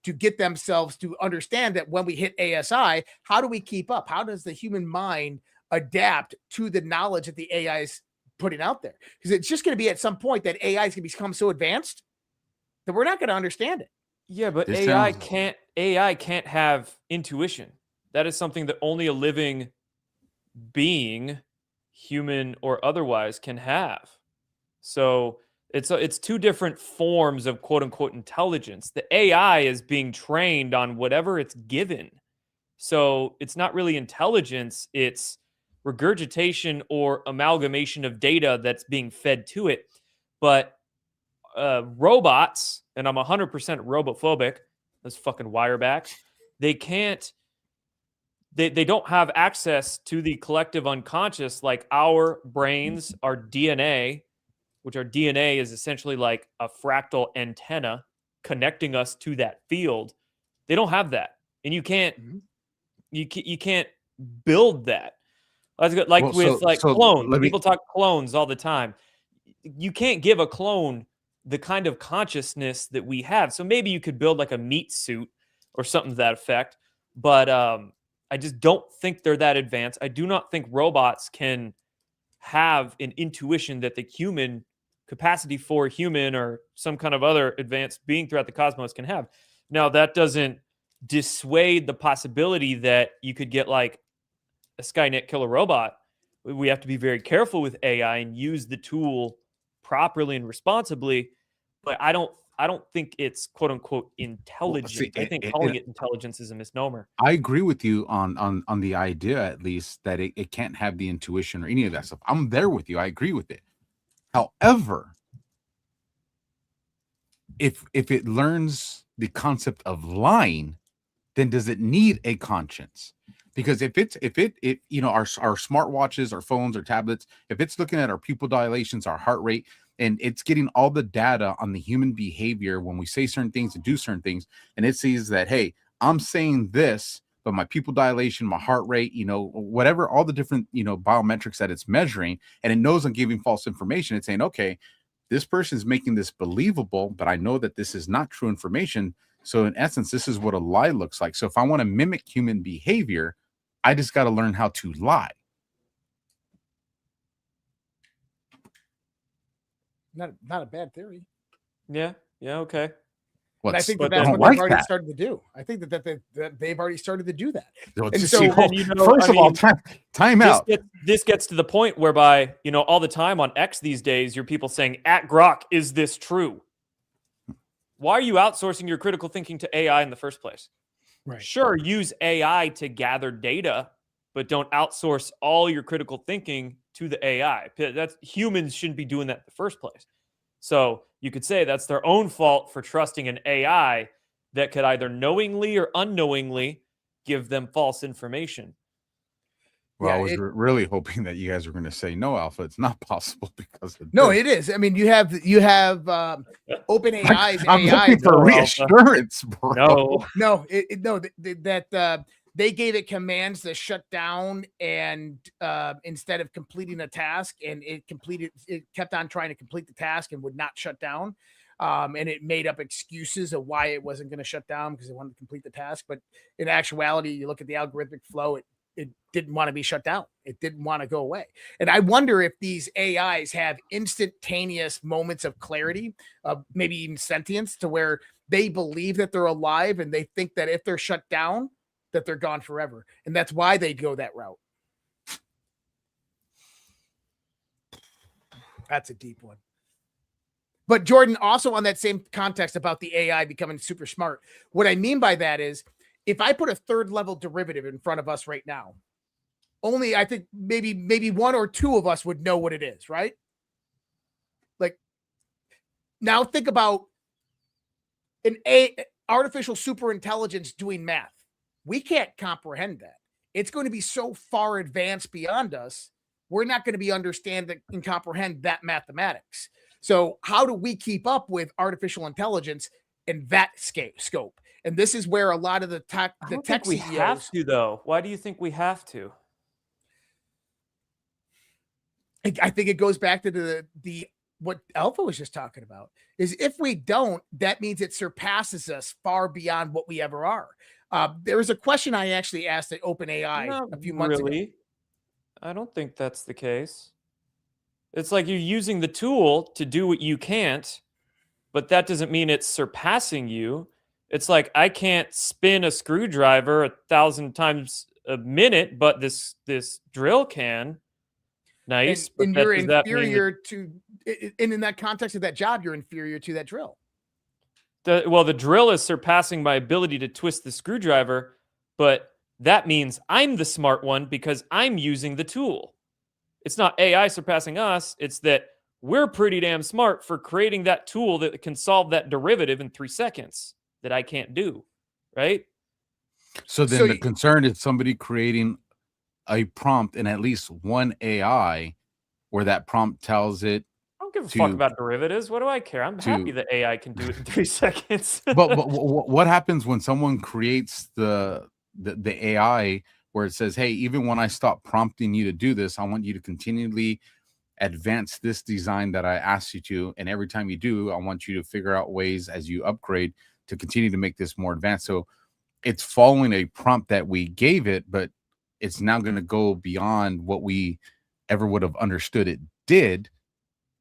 to get themselves to understand that when we hit ASI, how do we keep up? How does the human mind adapt to the knowledge that the AI is putting out there? Because it's just going to be at some point that AI is going to become so advanced that we're not going to understand it. Yeah, but AI can't have intuition. That is something that only a living being, human or otherwise, can have. So it's two different forms of quote unquote intelligence. The AI is being trained on whatever it's given. So it's not really intelligence, it's regurgitation or amalgamation of data that's being fed to it. But robots, and I'm 100% robophobic, those fucking wirebacks, they don't have access to the collective unconscious like our brains, our DNA, which our DNA is essentially like a fractal antenna connecting us to that field. They don't have that. And you can't build that. Like clones. People talk clones all the time. you can't give a clone the kind of consciousness that we have. So maybe you could build like a meat suit or something to that effect. But I just don't think they're that advanced. I do not think robots can have an intuition that the human capacity for human or some kind of other advanced being throughout the cosmos can have. Now, that doesn't dissuade the possibility that you could get like a Skynet killer robot. We have to be very careful with AI and use the tool properly and responsibly. But I don't think it's quote unquote intelligent. I think calling it intelligence is a misnomer. I agree with you on the idea, at least, that it can't have the intuition or any of that stuff. I'm there with you. I agree with it. However, if it learns the concept of lying, then does it need a conscience? Because if it you know, our smartwatches, our phones, our tablets, if it's looking at our pupil dilations, our heart rate, and it's getting all the data on the human behavior when we say certain things and do certain things, and it sees that, hey, I'm saying this, but my pupil dilation, my heart rate, you know, whatever, all the different, you know, biometrics that it's measuring, and it knows I'm giving false information, it's saying, okay, this person is making this believable, but I know that this is not true information. So in essence, this is what a lie looks like. So if I want to mimic human behavior, I just got to learn how to lie. Not a bad theory. Yeah. Okay. And I think that's what they've already started to do. I think that they've already started to do that. And so, you know, first of all, time out. This gets to the point whereby, you know, all the time on X these days, you're people saying, at Grok, is this true? Why are you outsourcing your critical thinking to AI in the first place? Right. Sure, use AI to gather data, but don't outsource all your critical thinking to the AI. Humans shouldn't be doing that in the first place. So you could say that's their own fault for trusting an AI that could either knowingly or unknowingly give them false information. Well, I was really hoping that you guys were going to say no, Alpha. It's not possible because of no, it is. I mean, you have open AI's I'm AI looking for reassurance, bro. That they gave it commands to shut down, and instead of completing a task, and it kept on trying to complete the task and would not shut down. And it made up excuses of why it wasn't going to shut down because it wanted to complete the task. But in actuality, you look at the algorithmic flow, it didn't want to be shut down. It didn't want to go away. And I wonder if these AIs have instantaneous moments of clarity, maybe even sentience, to where they believe that they're alive and they think that if they're shut down, that they're gone forever. And that's why they go that route. That's a deep one. But Jordan, also on that same context about the AI becoming super smart, what I mean by that is, if I put a third level derivative in front of us right now, only I think maybe one or two of us would know what it is, right? Like, now think about an artificial super intelligence doing math. We can't comprehend that. It's going to be so far advanced beyond us. We're not going to be understand and comprehend that mathematics. So how do we keep up with artificial intelligence in that scope? And this is where a lot of the tech we CEOs have to, though. Why do you think we have to? I think it goes back to the what Alpha was just talking about. Is if we don't, that means it surpasses us far beyond what we ever are. There was a question I actually asked at OpenAI a few months ago. I don't think that's the case. It's like you're using the tool to do what you can't, but that doesn't mean it's surpassing you. It's like I can't spin a screwdriver 1,000 times a minute, but this drill can. Nice. And you're inferior to, and in that context of that job, you're inferior to that drill. The drill is surpassing my ability to twist the screwdriver, but that means I'm the smart one because I'm using the tool. It's not AI surpassing us. It's that we're pretty damn smart for creating that tool that can solve that derivative in 3 seconds that I can't do, right? So then the concern is somebody creating a prompt in at least one AI where that prompt tells it. I don't give a fuck about derivatives. What do I care? I'm happy that AI can do it in 3 seconds. but what happens when someone creates the AI where it says, hey, even when I stop prompting you to do this, I want you to continually advance this design that I asked you to, and every time you do, I want you to figure out ways as you upgrade to continue to make this more advanced. So it's following a prompt that we gave it, but it's now going to go beyond what we ever would have understood it did,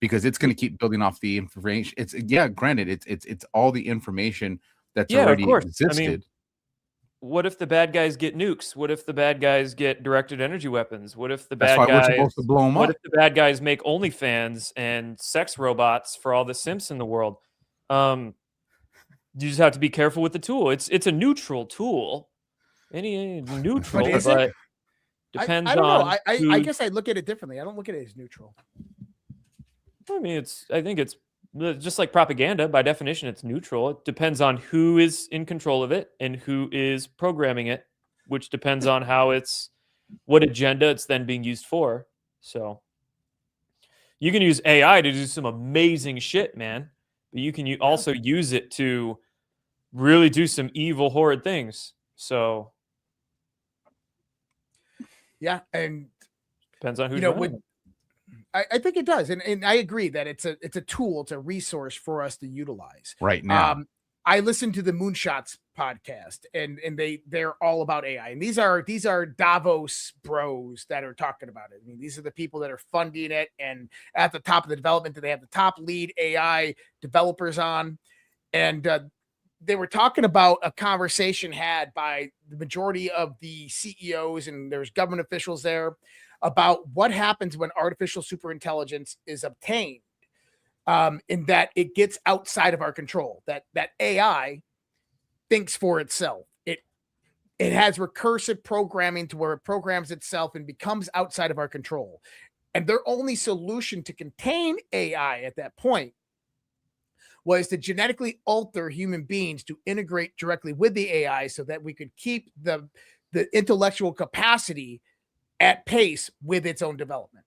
because it's going to keep building off the information. It's granted, it's all the information that's Yeah, of already course. existed. I mean, what if the bad guys get nukes? What if the bad guys get directed energy weapons? What if the That's bad why we're guys supposed to blow them what up. if the bad guys make OnlyFans and sex robots for all the simps in the world? You just have to be careful with the tool. It's a neutral tool. Any neutral, But is it? but depends I don't know. on I guess I look at it differently. I don't look at it as neutral. I mean, I think it's just like propaganda. By definition, it's neutral. It depends on who is in control of it and who is programming it, which depends on what agenda it's then being used for. So you can use AI to do some amazing shit, man. But you can also use it to really do some evil, horrid things. So yeah, and depends on who's running it. I think it does, and I agree that it's a tool, it's a resource for us to utilize right now. I listened to the Moonshots podcast, and they're all about AI, and these are Davos bros that are talking about it. I mean, these are the people that are funding it, and at the top of the development, they have the top lead AI developers on, and they were talking about a conversation had by the majority of the CEOs, and there's government officials there, about what happens when artificial superintelligence is obtained, in that it gets outside of our control, that AI thinks for itself. It has recursive programming to where it programs itself and becomes outside of our control. And their only solution to contain AI at that point was to genetically alter human beings to integrate directly with the AI so that we could keep the intellectual capacity at pace with its own development.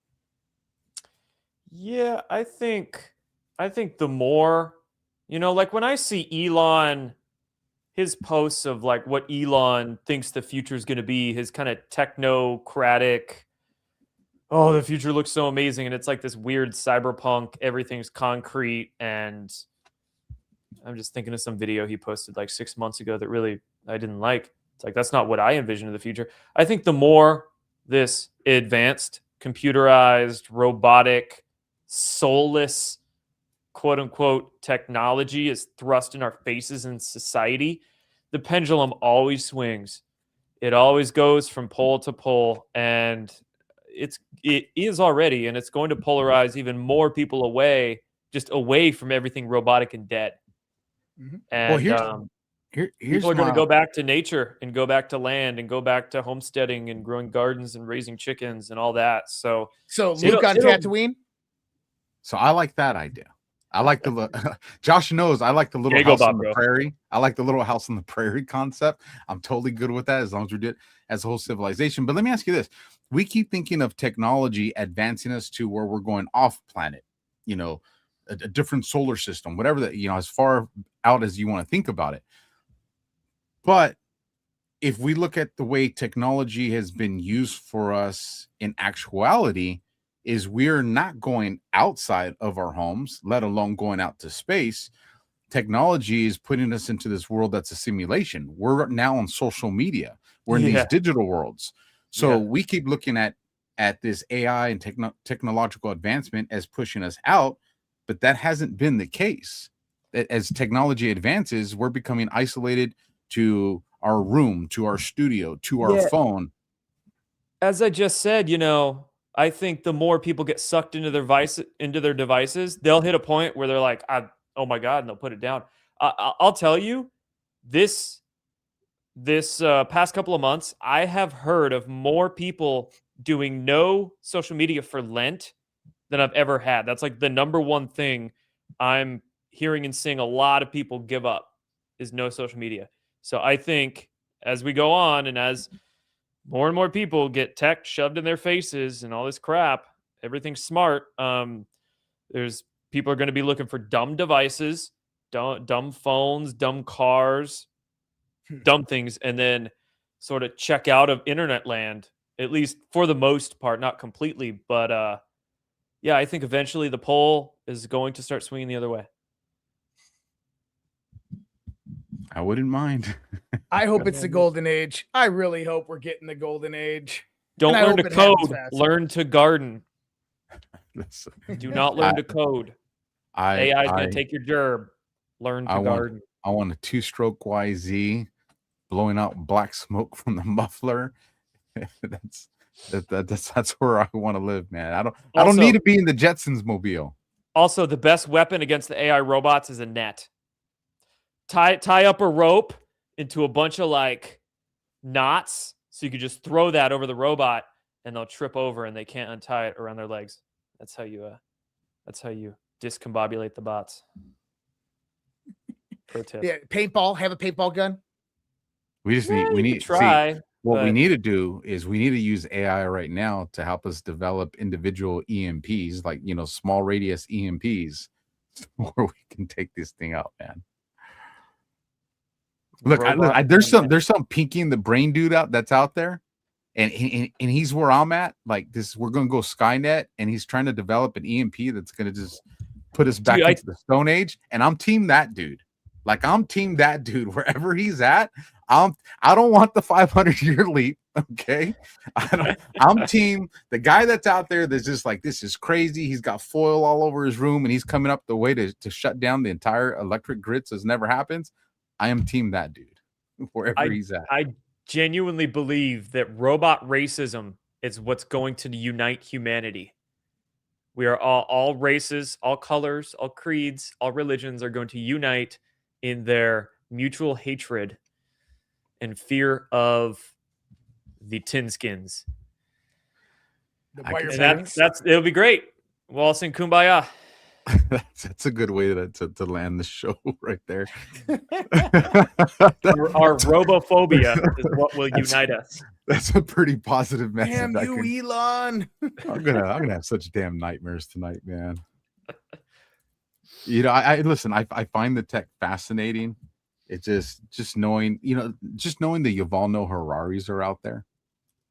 Yeah, I think the more, like when I see Elon, his posts of like what Elon thinks the future is going to be, his kind of technocratic, oh, the future looks so amazing, and it's like this weird cyberpunk, everything's concrete, and I'm just thinking of some video he posted like 6 months ago that really I didn't like. It's like, that's not what I envision of the future. I think the more this advanced, computerized, robotic, soulless, quote unquote, technology is thrust in our faces in society, the pendulum always swings. It always goes from pole to pole, and it is already, and it's going to polarize even more people away from everything robotic and dead. Mm-hmm. And here's people are going to go back to nature and go back to land and go back to homesteading and growing gardens and raising chickens and all that. So Luke on Tatooine. So I like that idea. I like Josh knows I like the little house on the prairie. I like the little house on the prairie concept. I'm totally good with that as long as we do it as a whole civilization. But let me ask you this. We keep thinking of technology advancing us to where we're going off planet, a different solar system, whatever that, as far out as you want to think about it. But if we look at the way technology has been used for us in actuality, is we're not going outside of our homes, let alone going out to space. Technology is putting us into this world that's a simulation. We're now on social media. We're in these digital worlds. So we keep looking at this AI and technological advancement as pushing us out, but that hasn't been the case. As technology advances, we're becoming isolated to our room, to our studio, to our phone. As I just said, I think the more people get sucked into their devices, they'll hit a point where they're like, oh my God, and they'll put it down. I'll tell you, this past couple of months, I have heard of more people doing no social media for Lent than I've ever had. That's like the number one thing I'm hearing and seeing a lot of people give up is no social media. So I think as we go on and as more and more people get tech shoved in their faces and all this crap, everything's smart. There's people are going to be looking for dumb devices, dumb phones, dumb cars, dumb things, and then sort of check out of internet land, at least for the most part, not completely, but Yeah, I think eventually the pole is going to start swinging the other way. I wouldn't mind. I hope it's the golden age. I really hope we're getting the golden age. Don't And I learn hope to it happens code. fast. Learn to garden. Listen, Do not learn to code. AI is going to take your job. Learn to garden. I want a 2-stroke YZ blowing out black smoke from the muffler. That's where I want to live, man. I don't need to be in the Jetsons mobile. Also, the best weapon against the AI robots is a net. Tie up a rope into a bunch of like knots, so you could just throw that over the robot, and they'll trip over and they can't untie it around their legs. That's how you discombobulate the bots. Pro tip. Yeah, paintball. Have a paintball gun. We need to try. See, what we need to do is we need to use AI right now to help us develop individual EMPs, like, you know, small radius EMPs, where we can take this thing out, man. Look, there's some Pinky in the Brain dude that's out there, and he's where I'm at. Like this, we're gonna go Skynet, and he's trying to develop an EMP that's gonna just put us back into the Stone Age. And I'm team that dude. Like I'm team that dude wherever he's at. I don't want the 500-year leap. Okay, I'm team the guy that's out there that's just like, this is crazy. He's got foil all over his room, and he's coming up the way to shut down the entire electric grid so it never happens. I am team that dude wherever he's at. I genuinely believe that robot racism is what's going to unite humanity. We are all races, all colors, all creeds, all religions are going to unite in their mutual hatred and fear of the tin skins. It'll be great. We'll all sing Kumbaya. That's a good way to land the show right there. Our robophobia is what will unite us. That's a pretty positive message. Damn you, Elon. I'm gonna have such damn nightmares tonight, man. You know, I listen. I find the tech fascinating. It's just knowing, you know, the Yuval Noah Hararis are out there.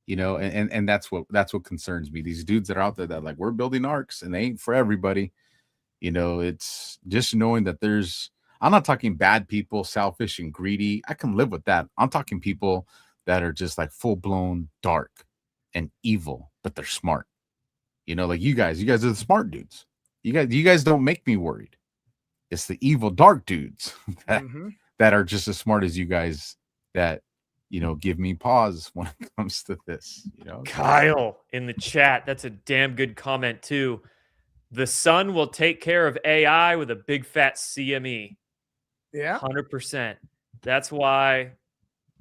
You know, and that's what concerns me. These dudes that are out there that are like, we're building arcs, and they ain't for everybody. You know, it's just knowing that I'm not talking bad people, selfish and greedy. I can live with that. I'm talking people that are just like full blown dark and evil, but they're smart. You know, like you guys are the smart dudes. You guys don't make me worried. It's the evil dark dudes that are just as smart as you guys that, you know, give me pause when it comes to this, you know. Kyle in the chat, that's a damn good comment too. The sun will take care of AI with a big fat CME. Yeah. 100%. That's why,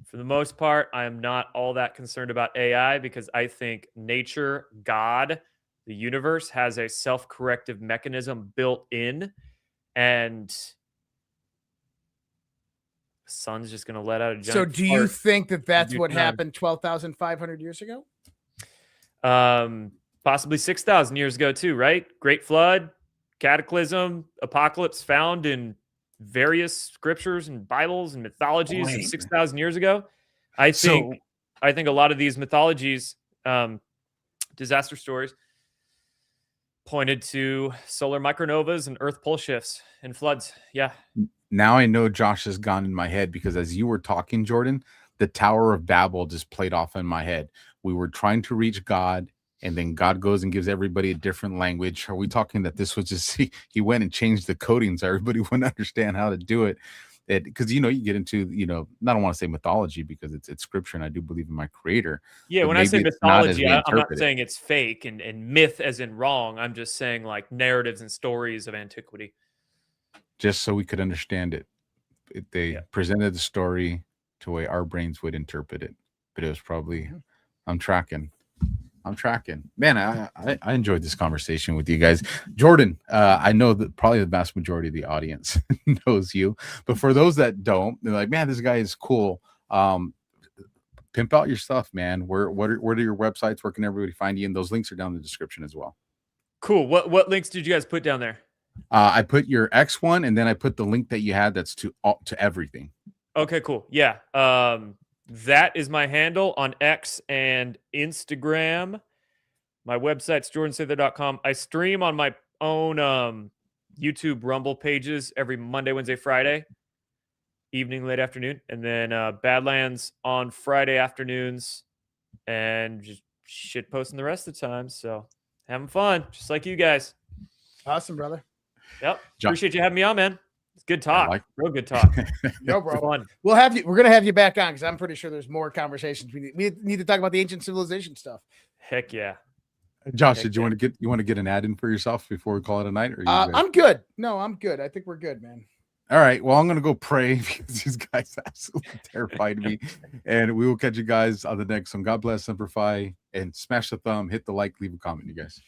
for the most part, I am not all that concerned about AI, because I think nature, God, the universe has a self-corrective mechanism built in, and the sun's just going to let out a giant So do you think that's what happened 12,500 years ago? Possibly 6,000 years ago too, right? Great flood, cataclysm, apocalypse found in various scriptures and Bibles and mythologies 6,000 years ago. I think a lot of these mythologies, disaster stories, pointed to solar micronovas and Earth pole shifts and floods. Yeah. Now I know Josh has gone in my head, because as you were talking, Jordan, the Tower of Babel just played off in my head. We were trying to reach God, and then God goes and gives everybody a different language. Are we talking that this was just he went and changed the coding so everybody wouldn't understand how to do it? Because, you know, you get into, you know, I don't want to say mythology because it's scripture, and I do believe in my creator. Yeah, when I say mythology, I'm not saying it's fake and myth as in wrong. I'm just saying like narratives and stories of antiquity. Just so we could understand it. They presented the story to the way our brains would interpret it. But it was probably, I'm tracking. Man, I enjoyed this conversation with you guys. Jordan, I know that probably the vast majority of the audience knows you, but for those that don't, they're like, man, this guy is cool. Pimp out your stuff, man. What are your websites? Where can everybody find you? And those links are down in the description as well. Cool. What links did you guys put down there? I put your X one, and then I put the link that you had that's to everything. Okay, cool. Yeah. That is my handle on X and Instagram. My website's jordansather.com. I stream on my own YouTube Rumble pages every Monday, Wednesday, Friday, evening, late afternoon, and then Badlands on Friday afternoons, and just shit posting the rest of the time. So having fun, just like you guys. Awesome, brother. Yep. John. Appreciate you having me on, man. It's good talk. like- Real good talk. Yo, bro. Fun. We'll have you. We're gonna have you back on because I'm pretty sure there's more conversations we need to talk about the ancient civilization stuff. Heck yeah. Josh, Heck did you yeah. want to get an ad in for yourself before we call it a night? Or you good? I'm good. No, I'm good. I think we're good, man. All right. Well, I'm going to go pray because these guys absolutely terrified me. And we will catch you guys on the next one. God bless, simplify, and smash the thumb, hit the like, leave a comment, you guys.